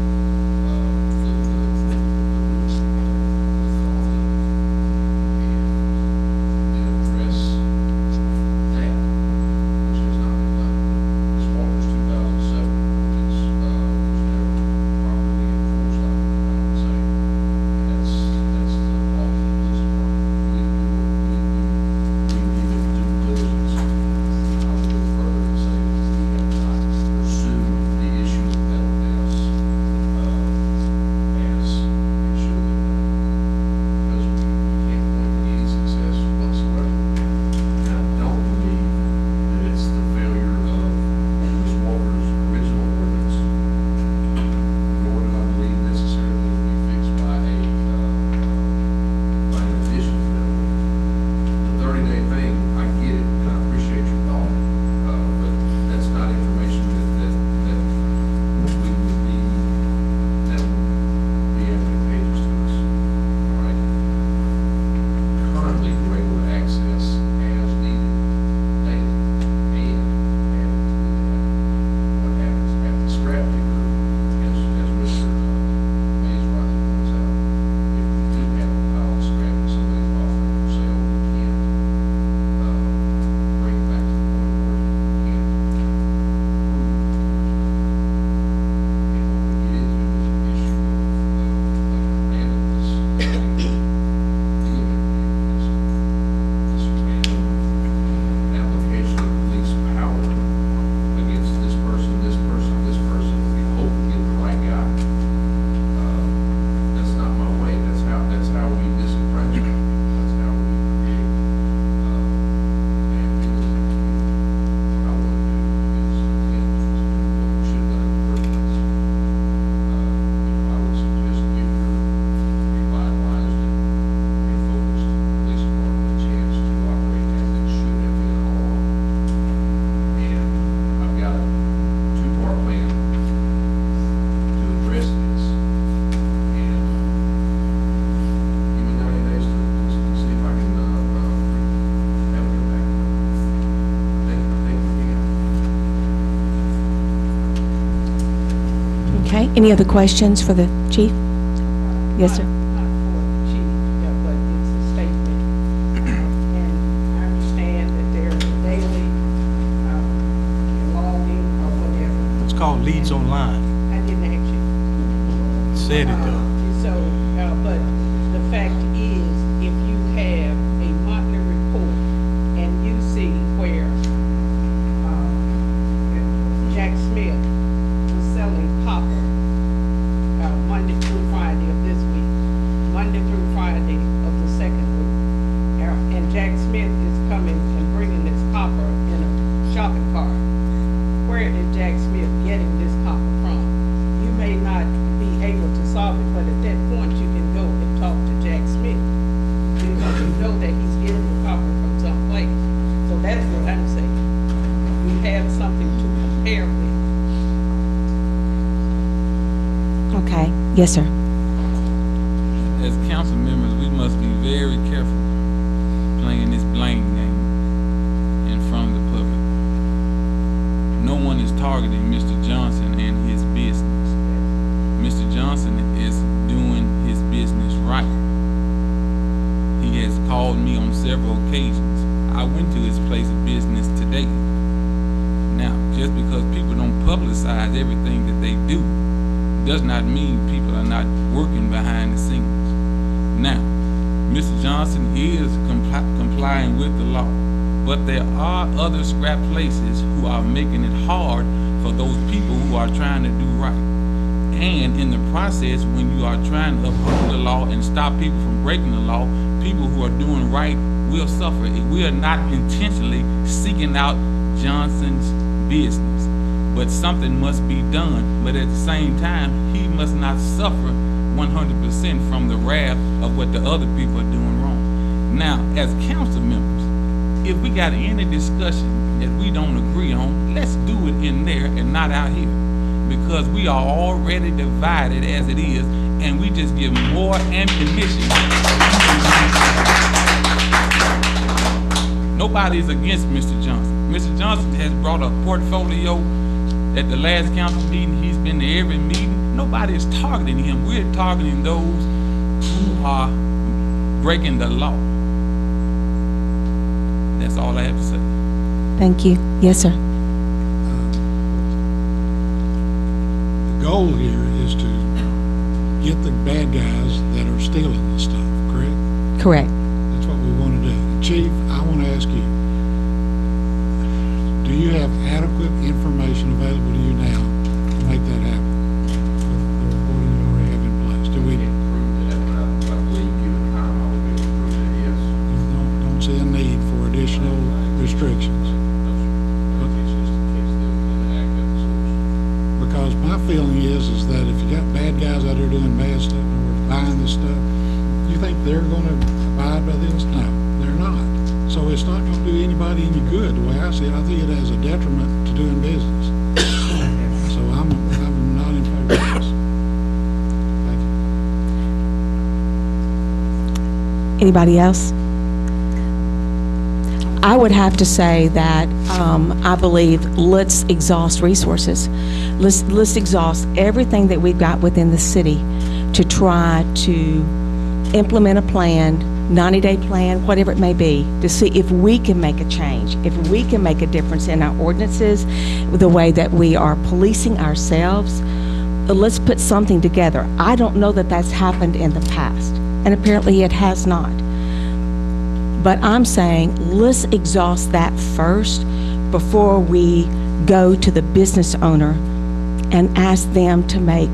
Okay, any other questions for the chief? Yes, sir. Not for the chief, yeah, but it's a statement. And I understand that there's a daily logging or whatever. It's called Leads Online. I didn't ask you. Said it though. So, but the fact is, if you have a monthly report and you see where Jack Smith was selling copper Monday through Friday of this week, Monday through Friday of the second week, and Jack Smith is coming and bringing this copper in a shopping cart, where is Jack Smith getting this copper from? You may not be able to solve it, but at that point, you can go and talk to Jack Smith, because you know that he's getting the copper from someplace. So that's what I'm saying. We have something to compare with. Okay, yes, sir. As council members, we must be very careful playing this blame game in front of the public. No one is targeting Mr. Johnson and his business. Mr. Johnson is doing his business right. He has called me on several occasions. I went to his place of business today. Now, just because people don't publicize everything that they do, does not mean people are not working behind the scenes. Now, Mr. Johnson is complying with the law, but there are other scrap places who are making it hard for those people who are trying to do right. And in the process, when you are trying to uphold the law and stop people from breaking the law, people who are doing right will suffer. We are not intentionally seeking out Johnson's business, but something must be done. But at the same time, he must not suffer 100% from the wrath of what the other people are doing wrong. Now, as council members, if we got any discussion that we don't agree on, let's do it in there and not out here, because we are already divided as it is, and we just give more ammunition. Nobody is against Mr. Johnson. Mr. Johnson has brought a portfolio. At the last council meeting, he's been to every meeting. Nobody is targeting him. We're targeting those who are breaking the law. That's all I have to say. Thank you. Yes, sir. The goal here is to get the bad guys that are stealing the stuff, correct? Correct. That's what we want to do. Chief, I want to ask you, do you have adequate information available to you now to make that happen? The reporting you already have in place. Do we? I believe given time, I would be able to prove that, yes. You don't see a need for additional restrictions? Because my feeling is that if you got bad guys out there doing bad stuff or buying this stuff, you think they're going to abide by this? No, they're not. So it's not going to do anybody any good. The way I see it, I think it has a detriment to doing business. So I'm not in favor of this. Thank you. Anybody else? I would have to say that I believe let's exhaust resources. Let's exhaust everything that we've got within the city to try to implement a plan, 90-day plan, whatever it may be, to see if we can make a change, if we can make a difference in our ordinances, the way that we are policing ourselves. Let's put something together. I don't know that that's happened in the past, and apparently it has not. But I'm saying let's exhaust that first before we go to the business owner and ask them to make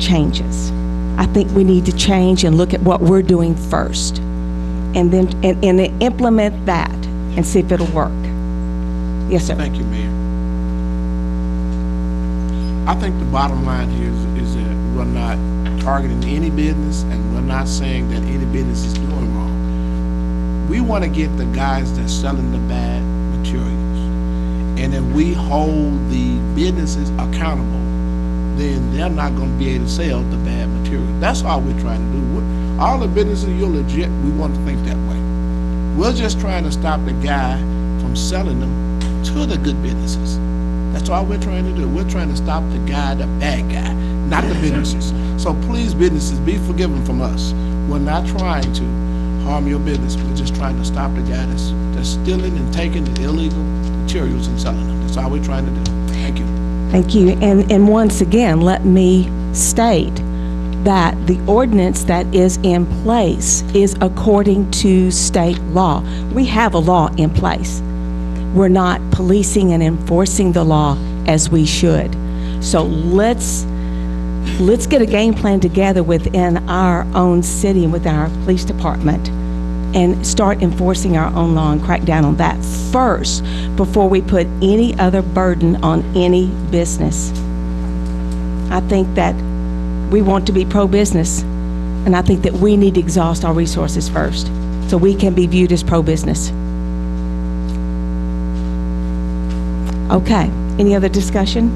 changes. I think we need to change and look at what we're doing first, and then and implement that and see if it'll work. Yes, sir. Thank you, Mayor. I think the bottom line here is that we're not targeting any business, and we're not saying that any business is doing wrong. We want to get the guys that's selling the bad materials. And if we hold the businesses accountable, then they're not going to be able to sell the bad material. That's all we're trying to do. All the businesses, you're legit, we want to think that way. We're just trying to stop the guy from selling them to the good businesses. That's all we're trying to do. We're trying to stop the guy, the bad guy, not the businesses. So please, businesses, be forgiven from us. We're not trying to harm your business. We're just trying to stop the guy that's stealing and taking the illegal materials and selling them. That's all we're trying to do. Thank you. Thank you. And once again, let me state that the ordinance that is in place is according to state law. We have a law in place. We're not policing and enforcing the law as we should. So let's get a game plan together within our own city and within our police department and start enforcing our own law and crack down on that first before we put any other burden on any business. I think that we want to be pro-business, and I think that we need to exhaust our resources first so we can be viewed as pro-business. Okay, any other discussion?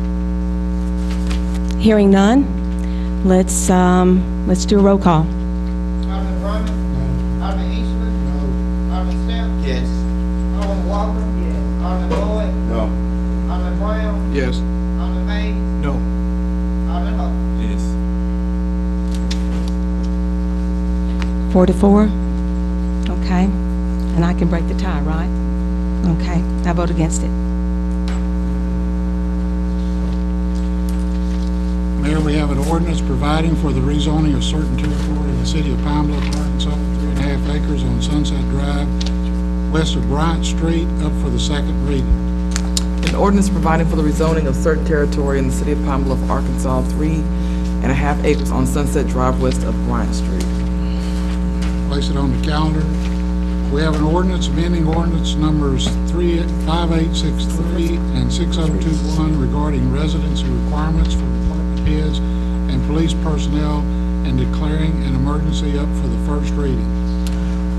Hearing none, let's do a roll call. Alderman Brumman? No. Alderman Eastman? No. Alderman Step? Yes. Alderman Walker? Yes. Alderman Boyd? No. Alderman Brown? Yes. Alderman Mays? No. Alderman Hope? Yes. 4-4? Okay, and I can break the tie, right? Okay, I vote against it. Mayor, we have an ordinance providing for the rezoning of certain territory in the city of Pine Bluff, Arkansas, 3.5 acres on Sunset Drive, west of Bryant Street, up for the second reading. An ordinance providing for the rezoning of certain territory in the city of Pine Bluff, Arkansas, 3.5 acres on Sunset Drive west of Bryant Street. Place it on the calendar. We have an ordinance amending ordinance numbers 5863 and 6021 regarding residency requirements for department heads and police personnel and declaring an emergency up for the first reading.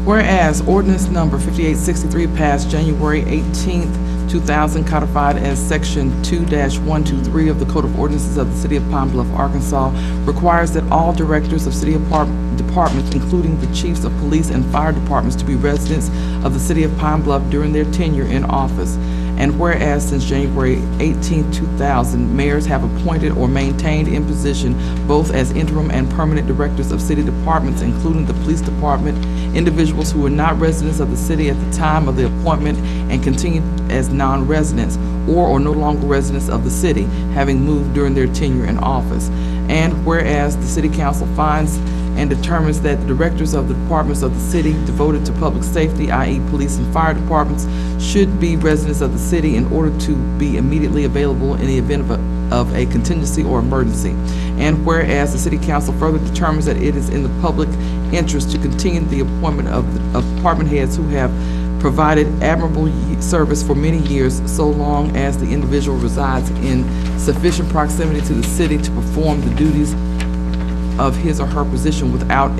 Whereas ordinance number 5863 passed January 18th, 2000, codified as section 2-123 of the Code of Ordinances of the City of Pine Bluff, Arkansas, requires that all directors of city departments, including the chiefs of police and fire departments, to be residents of the City of Pine Bluff during their tenure in office. And whereas since January 18, 2000, mayors have appointed or maintained in position, both as interim and permanent directors of city departments, including the police department, individuals who were not residents of the city at the time of the appointment and continued as non-residents or no longer residents of the city, having moved during their tenure in office. And whereas the City Council finds and determines that the directors of the departments of the city devoted to public safety, i.e. police and fire departments, should be residents of the city in order to be immediately available in the event of a contingency or emergency. And whereas the City Council further determines that it is in the public interest to continue the appointment of department heads who have provided admirable service for many years, so long as the individual resides in sufficient proximity to the city to perform the duties of his or her position without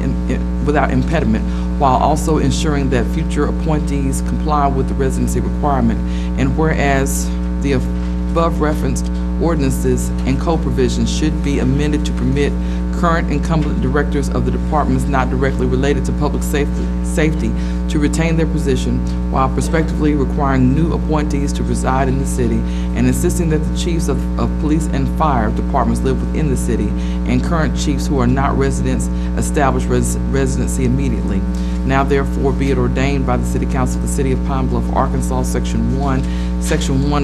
impediment, while also ensuring that future appointees comply with the residency requirement. And whereas the above referenced ordinances and code provisions should be amended to permit current incumbent directors of the departments not directly related to public safety to retain their position, while prospectively requiring new appointees to reside in the city, and insisting that the chiefs of police and fire departments live within the city, and current chiefs who are not residents establish residency immediately. Now therefore be it ordained by the City Council of the City of Pine Bluff, Arkansas, Section 1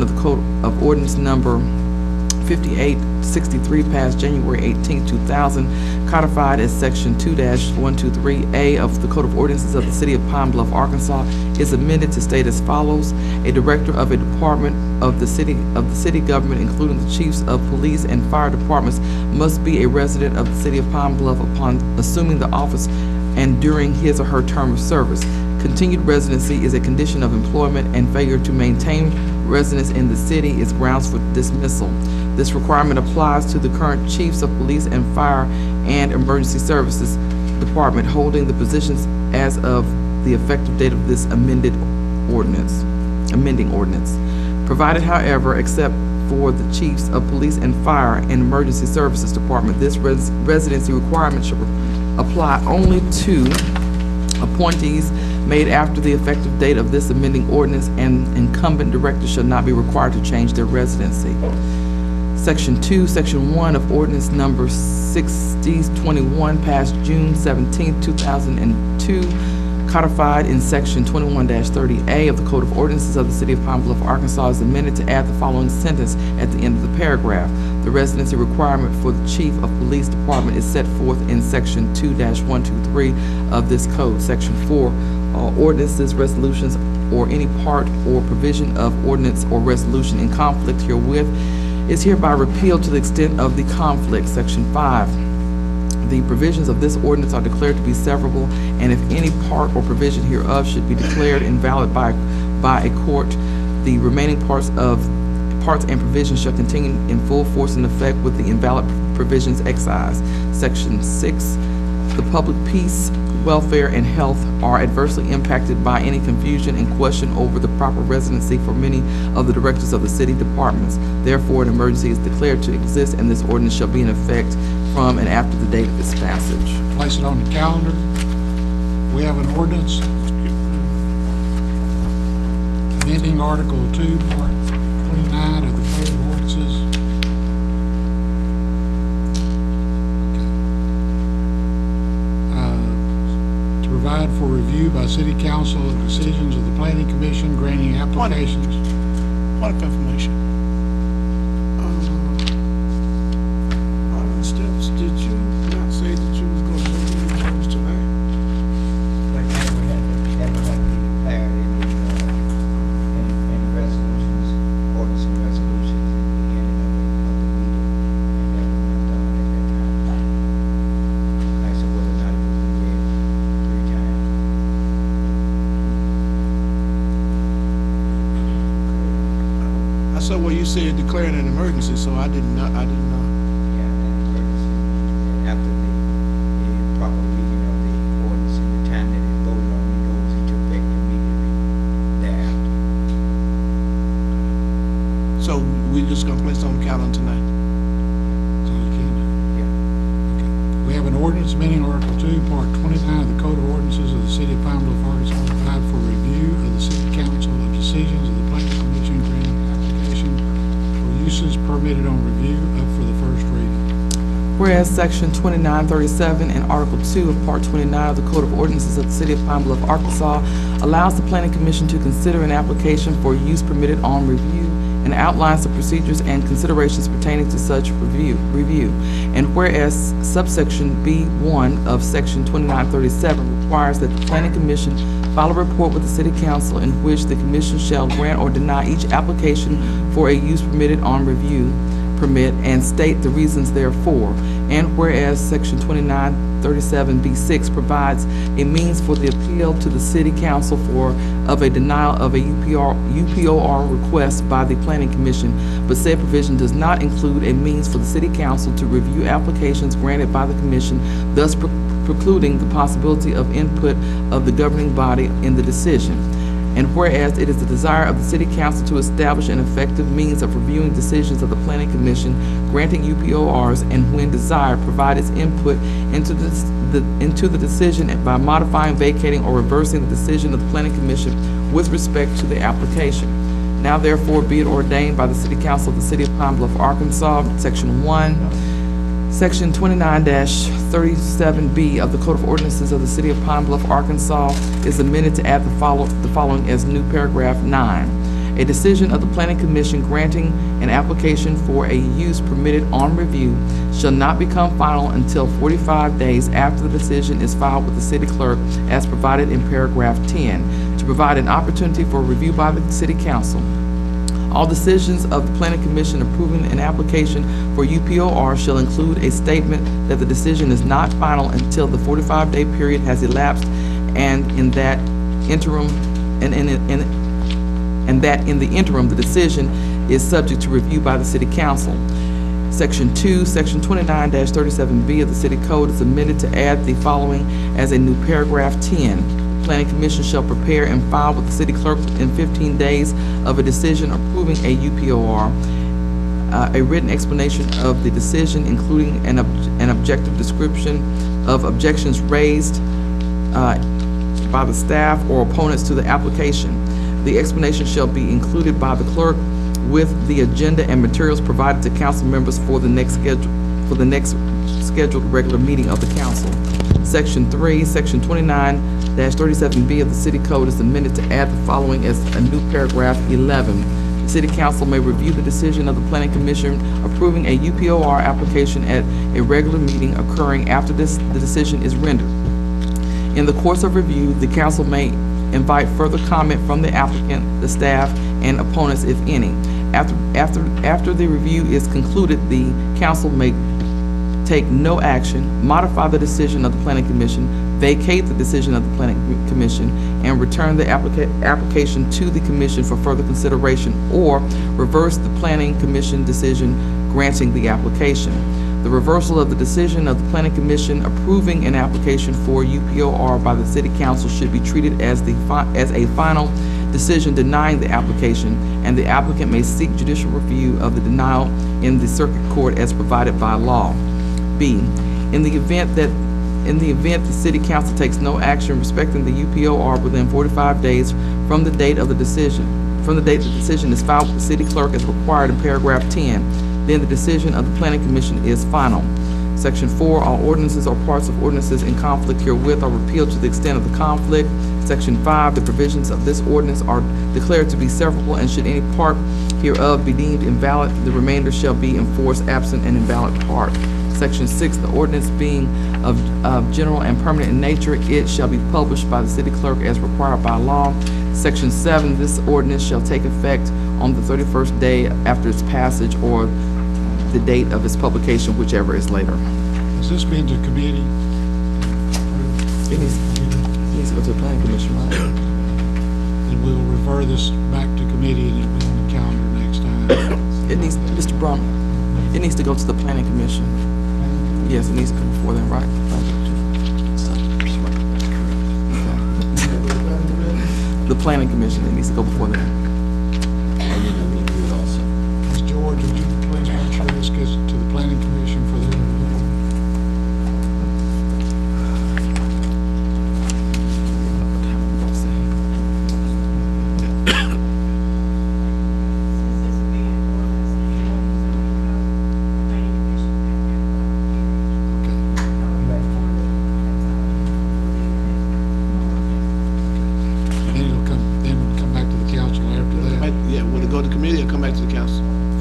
of the Code of Ordinance number 5863 passed January 18, 2000, codified as Section 2-123A of the Code of Ordinances of the City of Pine Bluff, Arkansas, is amended to state as follows: a director of a department of the city government, including the chiefs of police and fire departments, must be a resident of the City of Pine Bluff upon assuming the office and during his or her term of service. Continued residency is a condition of employment, and failure to maintain residence in the city is grounds for dismissal. This requirement applies to the current chiefs of police and fire and emergency services department holding the positions as of the effective date of this amending ordinance. Provided, however, except for the chiefs of police and fire and emergency services department, this residency requirement should apply only to appointees made after the effective date of this amending ordinance, and incumbent directors shall not be required to change their residency. Section 2, Section 1 of ordinance number 6021 passed June 17, 2002, codified in Section 21-30A of the Code of Ordinances of the City of Pine Bluff, Arkansas, is amended to add the following sentence at the end of the paragraph. The residency requirement for the Chief of Police Department is set forth in Section 2-123 of this code. Section 4, ordinances, resolutions, or any part or provision of ordinance or resolution in conflict herewith is hereby repealed to the extent of the conflict. Section 5, the provisions of this ordinance are declared to be severable, and if any part or provision hereof should be declared invalid by a court, the remaining parts and provisions shall continue in full force and effect with the invalid provisions excised. Section 6, the public peace, welfare, and health are adversely impacted by any confusion and question over the proper residency for many of the directors of the city departments. Therefore, an emergency is declared to exist, and this ordinance shall be in effect from and after the date of its passage. Place it on the calendar. We have an ordinance amending Article 2, Part 29 of the Code of Ordinances. To provide for review by City Council of decisions of the Planning Commission granting applications. Point of information. Alderman Steps, did you not say that you was going to do those tonight? But then we have to be declared in resolutions, ordinance and resolutions in the beginning of the meeting, and that was not done at that time. I said whether or not it was read 3 times. I saw where you said declaring an emergency, so I didn't know. Yeah, and emergency, and after the proper reading of the ordinance and the time that it voted on, it goes into effect immediately thereafter. So we just gonna place it on the calendar tonight? That's all you can do. Yeah. Okay. We have an ordinance amending Article 2, Part 29 of the Code of Ordinances of the City of Pine Bluff, Arkansas, to provide for review of the City Council of decisions of the Planning Commission granting application for uses permitted on review up for the first reading. Whereas Section 2937 and Article 2 of Part 29 of the Code of Ordinances of the City of Pine Bluff, Arkansas, allows the Planning Commission to consider an application for use permitted on review and outlines the procedures and considerations pertaining to such review. And whereas subsection B1 of Section 2937 requires that the Planning Commission file a report with the City Council in which the Commission shall grant or deny each application for a use permitted on review permit and state the reasons therefor. And whereas Section 2937B6 provides a means for the appeal to the City Council of a denial of a UPOR request by the Planning Commission, but said provision does not include a means for the City Council to review applications granted by the Commission, thus precluding the possibility of input of the governing body in the decision. And whereas it is the desire of the City Council to establish an effective means of reviewing decisions of the Planning Commission, granting UPORs, and when desired, provide its input into the decision by modifying, vacating, or reversing the decision of the Planning Commission with respect to the application. Now therefore be it ordained by the City Council of the City of Pine Bluff, Arkansas, Section 1, Section 29-37B of the Code of Ordinances of the City of Pine Bluff, Arkansas is amended to add the following as new paragraph 9. A decision of the Planning Commission granting an application for a use permitted on review shall not become final until 45 days after the decision is filed with the city clerk as provided in paragraph 10, to provide an opportunity for review by the City Council. All decisions of the Planning Commission approving an application for UPOR shall include a statement that the decision is not final until the 45-day period has elapsed, and in that interim, the decision is subject to review by the City Council. Section 2, Section 29-37B of the City Code is amended to add the following as a new paragraph 10. Planning Commission shall prepare and file with the City Clerk in 15 days of a decision approving a UPOR, a written explanation of the decision, including an objective description of objections raised by the staff or opponents to the application. The explanation shall be included by the clerk with the agenda and materials provided to council members for the next scheduled regular meeting of the council. Section 3, Section 29-37B of the City Code is amended to add the following as a new paragraph 11. The City Council may review the decision of the Planning Commission approving a UPOR application at a regular meeting occurring after the decision is rendered. In the course of review, the council may invite further comment from the applicant, the staff, and opponents, if any. After the review is concluded, the council may take no action, modify the decision of the Planning Commission, vacate the decision of the Planning Commission, and return the application to the Commission for further consideration, or reverse the Planning Commission decision granting the application. The reversal of the decision of the Planning Commission approving an application for UPOR by the City Council should be treated as a final decision denying the application, and the applicant may seek judicial review of the denial in the circuit court as provided by law. B, in the event the City Council takes no action respecting the UPOR within 45 days from the date the decision is filed with the city clerk as required in paragraph 10, then the decision of the Planning Commission is final. Section 4, all ordinances or parts of ordinances in conflict herewith are repealed to the extent of the conflict. Section 5, the provisions of this ordinance are declared to be severable, and should any part hereof be deemed invalid, the remainder shall be enforced absent an invalid part. Section 6, the ordinance being of general and permanent in nature, it shall be published by the city clerk as required by law. Section 7, this ordinance shall take effect on the 31st day after its passage or the date of its publication, whichever is later. Has this been to committee? It needs to go to the Planning Commission, right? Then we'll refer this back to committee and it'll be on the calendar next time. It needs, Mr. Brown, it needs to go to the Planning Commission. Yes, it needs to come before them, right? The Planning Commission, it needs to go before them. Ms. George, would you please make sure this gets to the Planning Commission for their review?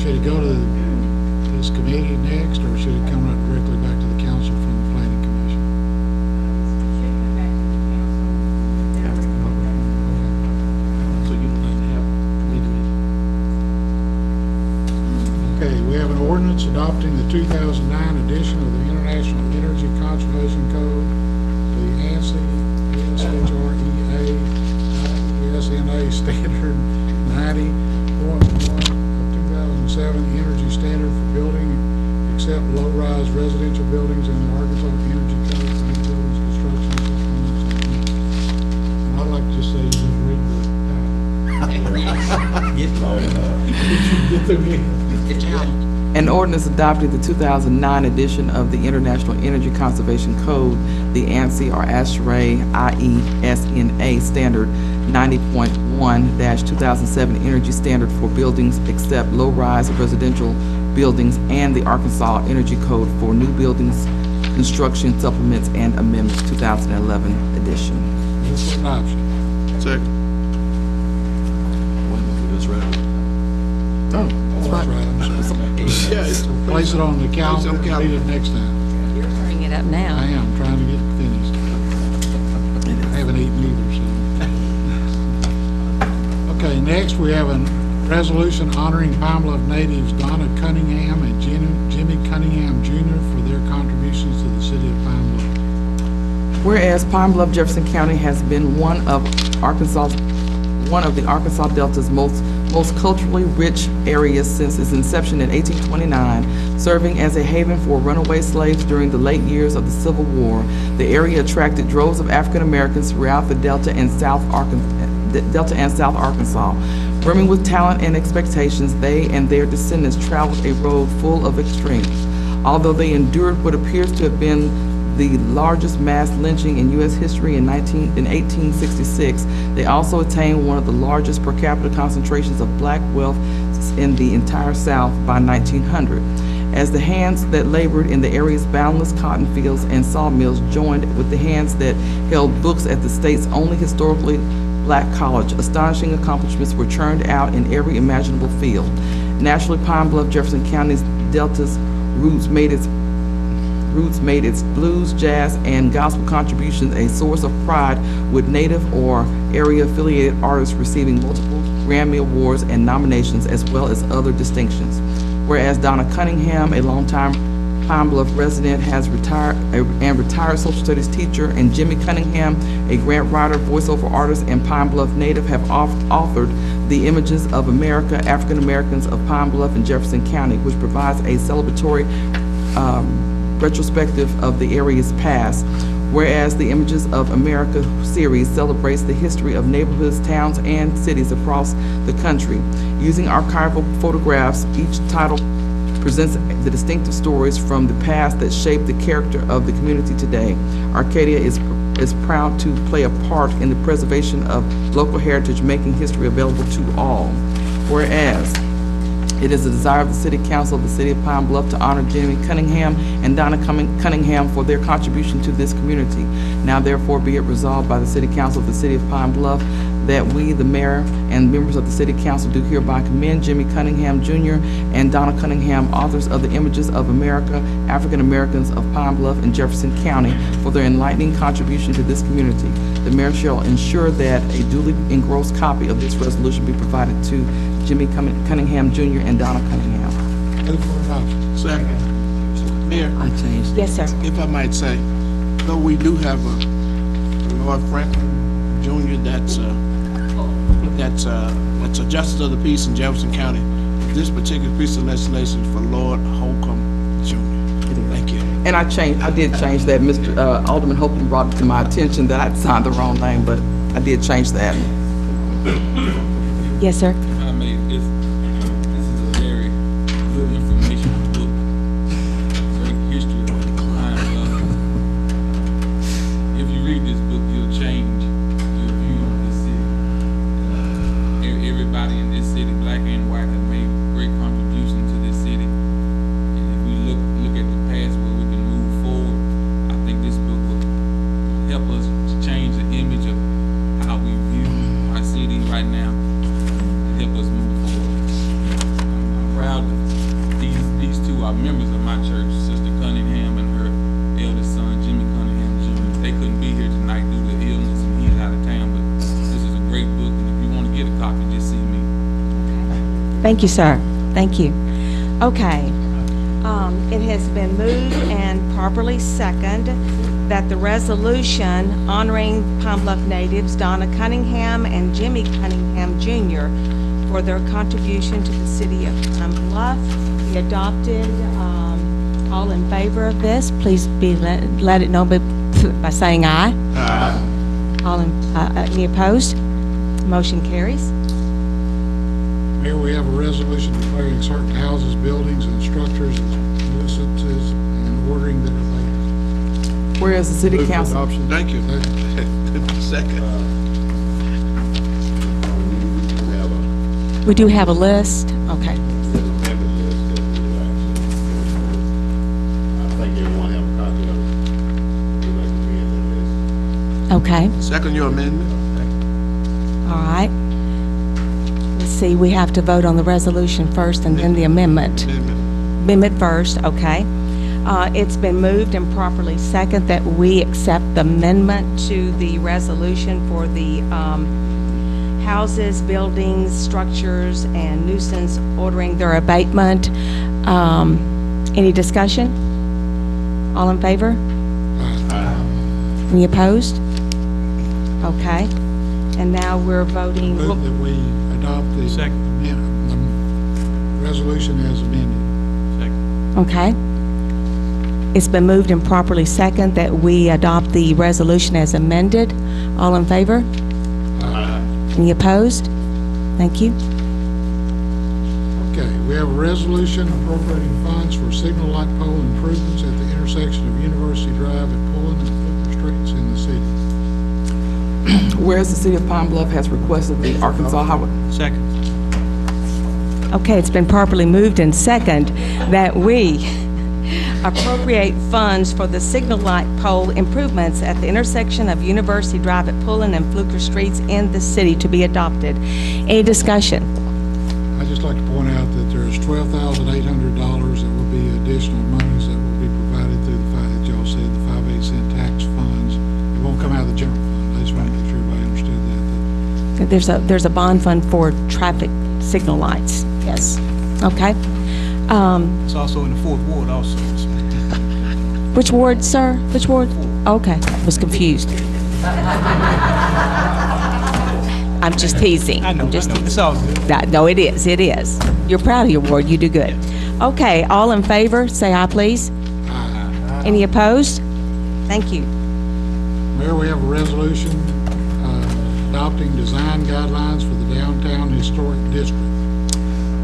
Should it go to this committee next, or should it come right directly back to the council from the Planning Commission? So you don't need to have committee. Okay, we have an ordinance adopting the 2009 edition of the International Energy Conservation Code, the ANSI, ESHREA, Standard 90.1. 7 energy standard for building except low-rise residential buildings in the Arkansas Energy Code for new buildings construction. And I'd like to just say, you just read the title. An ordinance adopting the 2009 edition of the International Energy Conservation Code, the ANSI or ASHRAE, IESNA Standard 90.1-2007 Energy Standard for buildings except low-rise residential buildings, and the Arkansas Energy Code for new buildings, construction supplements and amendments, 2011 edition. Move for adoption. Second. Oh, that's right. Place it on the calendar, read it next time. You're bringing it up now. I am trying to get it finished. I haven't eaten either, so. Okay, next we have a resolution honoring Pine Bluff natives Donna Cunningham and Jimmy Cunningham Jr. for their contributions to the city of Pine Bluff. Whereas Pine Bluff, Jefferson County has been one of the Arkansas Delta's most culturally rich areas since its inception in 1829, serving as a haven for runaway slaves during the late years of the Civil War. The area attracted droves of African Americans throughout the Delta and South Arkansas. Brimming with talent and expectations, they and their descendants traveled a road full of extremes. Although they endured what appears to have been the largest mass lynching in U.S. history in 1866. They also attained one of the largest per capita concentrations of black wealth in the entire South by 1900. As the hands that labored in the area's boundless cotton fields and sawmills joined with the hands that held books at the state's only historically black college, astonishing accomplishments were churned out in every imaginable field. Naturally, Pine Bluff, Jefferson County's Delta's roots made its blues, jazz, and gospel contributions a source of pride, with Native or area-affiliated artists receiving multiple Grammy Awards and nominations, as well as other distinctions. Whereas Donna Cunningham, a longtime Pine Bluff resident, has retired social studies teacher, and Jimmy Cunningham, a grant writer, voiceover artist, and Pine Bluff native, have authored The Images of America, African Americans of Pine Bluff and Jefferson County, which provides a celebratory retrospective of the area's past. Whereas the Images of America series celebrates the history of neighborhoods, towns, and cities across the country. Using archival photographs, each title presents the distinctive stories from the past that shape the character of the community today. Arcadia is proud to play a part in the preservation of local heritage, making history available to all. Whereas it is the desire of the City Council of the City of Pine Bluff to honor Jimmy Cunningham and Donna Cunningham for their contribution to this community. Now therefore be it resolved by the City Council of the City of Pine Bluff that we, the mayor and members of the City Council, do hereby commend Jimmy Cunningham Jr. and Donna Cunningham, authors of The Images of America, African Americans of Pine Bluff and Jefferson County, for their enlightening contribution to this community. The mayor shall ensure that a duly engrossed copy of this resolution be provided to Jimmy Cunningham Jr. and Donna Cunningham. Move for adoption. Second. Mayor, I changed. Yes, sir. if I might say, though we do have a Lord Franklin Jr. that's a justice of the peace in Jefferson County, this particular piece of legislation is for Lord Holcomb Jr. Thank you. And I did change that. Mr. Alderman Holcomb brought it to my attention that I'd signed the wrong name, but I did change that. Yes, sir. I mean, this is a very good informational book. Great history of Pine Bluff. If you read this book, you'll change your view of this city. Everybody in this city, black and white, have made great contribution to this city. And if we look at the past where we can move forward, I think this book will help us to change the image of how we view our city right now. Help us move forward. I'm proud that these two are members of my church, Sister Cunningham and her eldest son, Jimmy Cunningham Jr. They couldn't be here tonight due to illness and he's out of town, but this is a great book, and if you want to get a copy, just see me. Thank you, sir. Thank you. Okay. It has been moved and properly seconded that the resolution honoring Pine Bluff natives Donna Cunningham and Jimmy Cunningham Jr. for their contribution to the city of Pine Bluff be adopted. All in favor of this, please let it know by saying aye. Aye. Any opposed? Motion carries. Mayor, we have a resolution declaring certain houses, buildings, and structures as nuisances and ordering their abatement. Whereas the City Move for Council. adoption. Thank you. Second. We do have a list. Okay. I think everyone have a copy of it. We'd like to be in that list. Okay. Second your amendment. All right. Let's see, we have to vote on the resolution first and then the amendment. Amendment first, okay. It's been moved and properly second that we accept the amendment to the resolution for the houses, buildings, structures, and nuisance ordering their abatement. Any discussion? All in favor? Any opposed? Okay. And now we're voting. Move that we adopt the resolution as amended. Okay. It's been moved and properly second that we adopt the resolution as amended. All in favor? Any opposed? Thank you. Okay, we We have a resolution appropriating funds for signal light pole improvements at the intersection of University Drive at Pullen and Flipper Streets in the city. Whereas the city of Pine Bluff has requested the Arkansas Highway. Second. Okay, it's been properly moved and second that we appropriate funds for the signal light pole improvements at the intersection of University Drive at Pullen and Fluker Streets in the city to be adopted. Any discussion? I'd just like to point out that there's $12,800 that will be additional monies that will be provided through the, that y'all said, the 5/8 cent tax funds. It won't come out of the general fund. I just want to make sure everybody understood that. There's a bond fund for traffic signal lights, yes. Okay. It's also in the fourth ward also. Which ward, sir? Which ward? Okay, was confused. I'm just teasing. I know, it's all good. No, it is, it is. You're proud of your ward, you do good. Okay, all in favor, say aye, please. Any opposed? Thank you. Mayor, we have a resolution adopting design guidelines for the downtown historic district.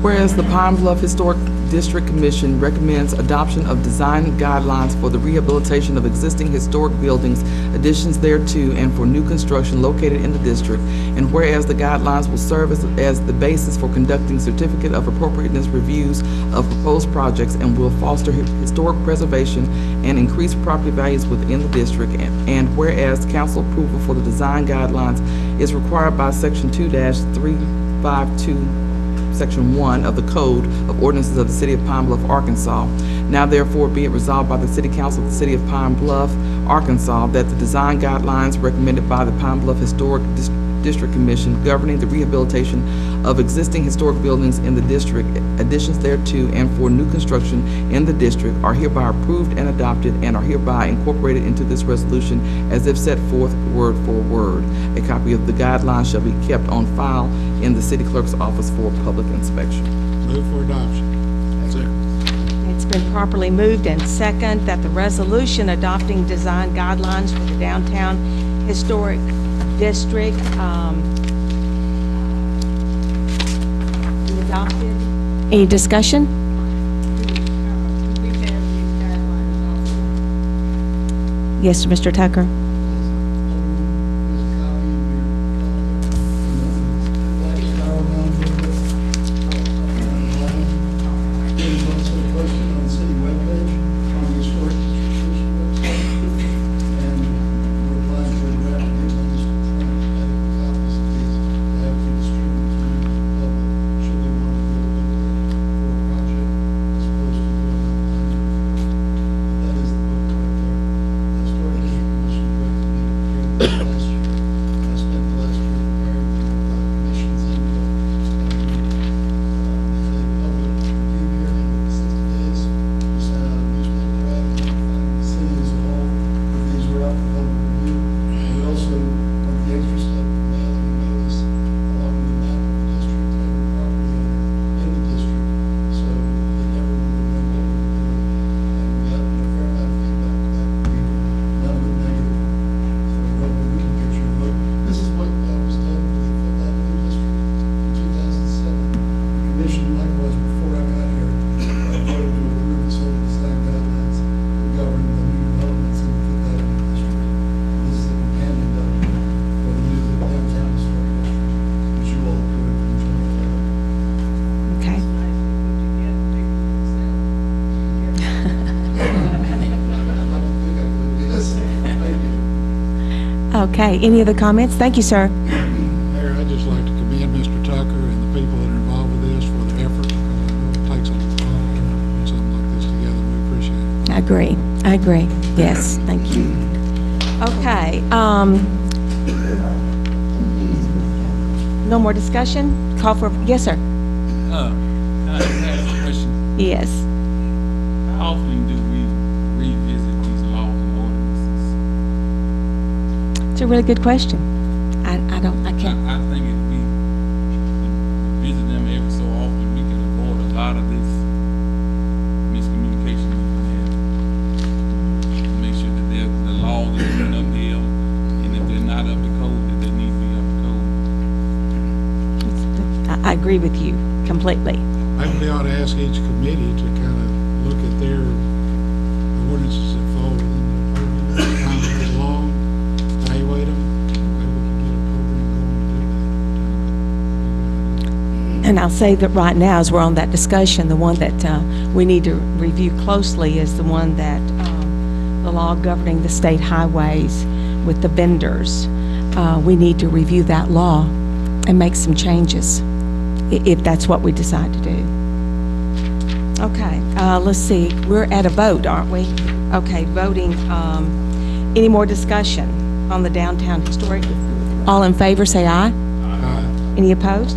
Whereas the Pine Bluff Historic District Commission recommends adoption of design guidelines for the rehabilitation of existing historic buildings, additions thereto, and for new construction located in the district, and whereas the guidelines will serve as the basis for conducting certificate of appropriateness reviews of proposed projects and will foster historic preservation and increase property values within the district, and whereas council approval for the design guidelines is required by Section 2-352 Section 1 of the Code of Ordinances of the City of Pine Bluff, Arkansas. Now therefore be it resolved by the City Council of the City of Pine Bluff, Arkansas, that the design guidelines recommended by the Pine Bluff Historic District Commission governing the rehabilitation of existing historic buildings in the district, additions thereto, and for new construction in the district are hereby approved and adopted and are hereby incorporated into this resolution as if set forth word for word. A copy of the guidelines shall be kept on file in the city clerk's office for public inspection. Move for adoption. It's been properly moved and second that the resolution adopting design guidelines for the downtown historic district be adopted. Any discussion? We have these guidelines also. Yes, Mr. Tucker. Okay, any other comments? Thank you, sir. Mayor, I'd just like to commend Mr. Tucker and the people that are involved with this for their effort, because I know it takes a while to put something like this together, and we appreciate it. I agree. Yes, thank you. Okay, no more discussion? Call for, yes, sir. I just have a question. Yes. How often do we revisit these laws and ordinances? It's a really good question. I can't. I think if we visit them every so often, we can avoid a lot of this miscommunication and make sure that the laws are being upheld, and if they're not up to code, that they need to be up to code. I agree with you completely. I maybe we ought to ask each committee to kind of look at their ordinances that fall within the purview, kind of goes along, evaluate them. Maybe we can get a program going to do that. And I'll say that right now, as we're on that discussion, the one that we need to review closely is the one that the law governing the state highways with the vendors. We need to review that law and make some changes if that's what we decide to do. Okay, let's see. We're at a vote, aren't we? Okay, voting. Any more discussion on the downtown historic? All in favor, say aye. Aye. Any opposed?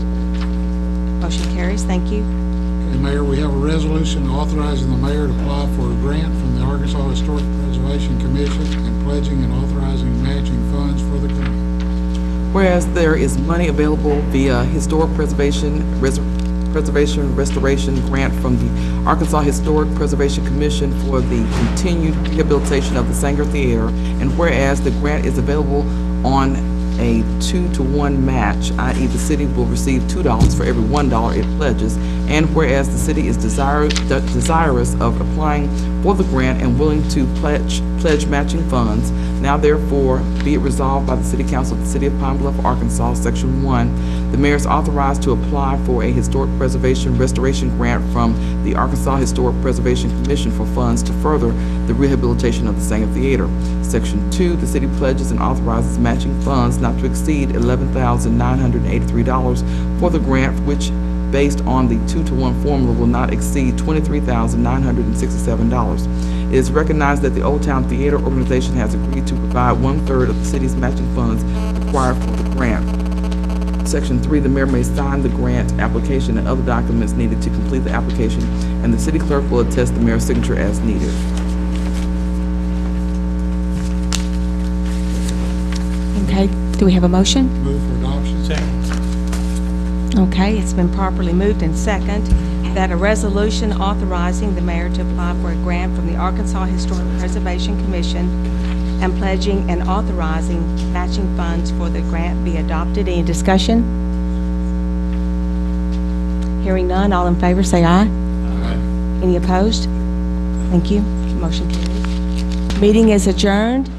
Motion carries. Thank you. Okay, Mayor, we have a resolution authorizing the mayor to apply for a grant from the Arkansas Historic Preservation Commission and pledging and authorizing matching funds for the grant. Whereas there is money available via Historic Preservation Restoration Grant from the Arkansas Historic Preservation Commission for the continued rehabilitation of the Sanger Theater, and whereas the grant is available on a 2-to-1 match, i.e. the city will receive $2 for every $1 it pledges, and whereas the city is desirous of applying for the grant and willing to pledge matching funds, now therefore be it resolved by the City Council of the City of Pine Bluff, Arkansas, Section 1, the mayor is authorized to apply for a Historic Preservation Restoration Grant from the Arkansas Historic Preservation Commission for funds to further the rehabilitation of the Sanger Theater. Section 2, the city pledges and authorizes matching funds not to exceed $11,983 for the grant, which based on the 2-to-1 formula will not exceed $23,967. It is recognized that the Old Town Theater organization has agreed to provide 1/3 of the city's matching funds required for the grant. Section 3, the mayor may sign the grant application and other documents needed to complete the application, and the city clerk will attest the mayor's signature as needed. Okay, do we have a motion? Move for adoption. Second. Okay, it's been properly moved and second that a resolution authorizing the mayor to apply for a grant from the Arkansas Historic Preservation Commission and pledging and authorizing matching funds for the grant be adopted. Any discussion? Hearing none, all in favor say aye. Aye. Any opposed? Thank you. Motion carries. Meeting is adjourned.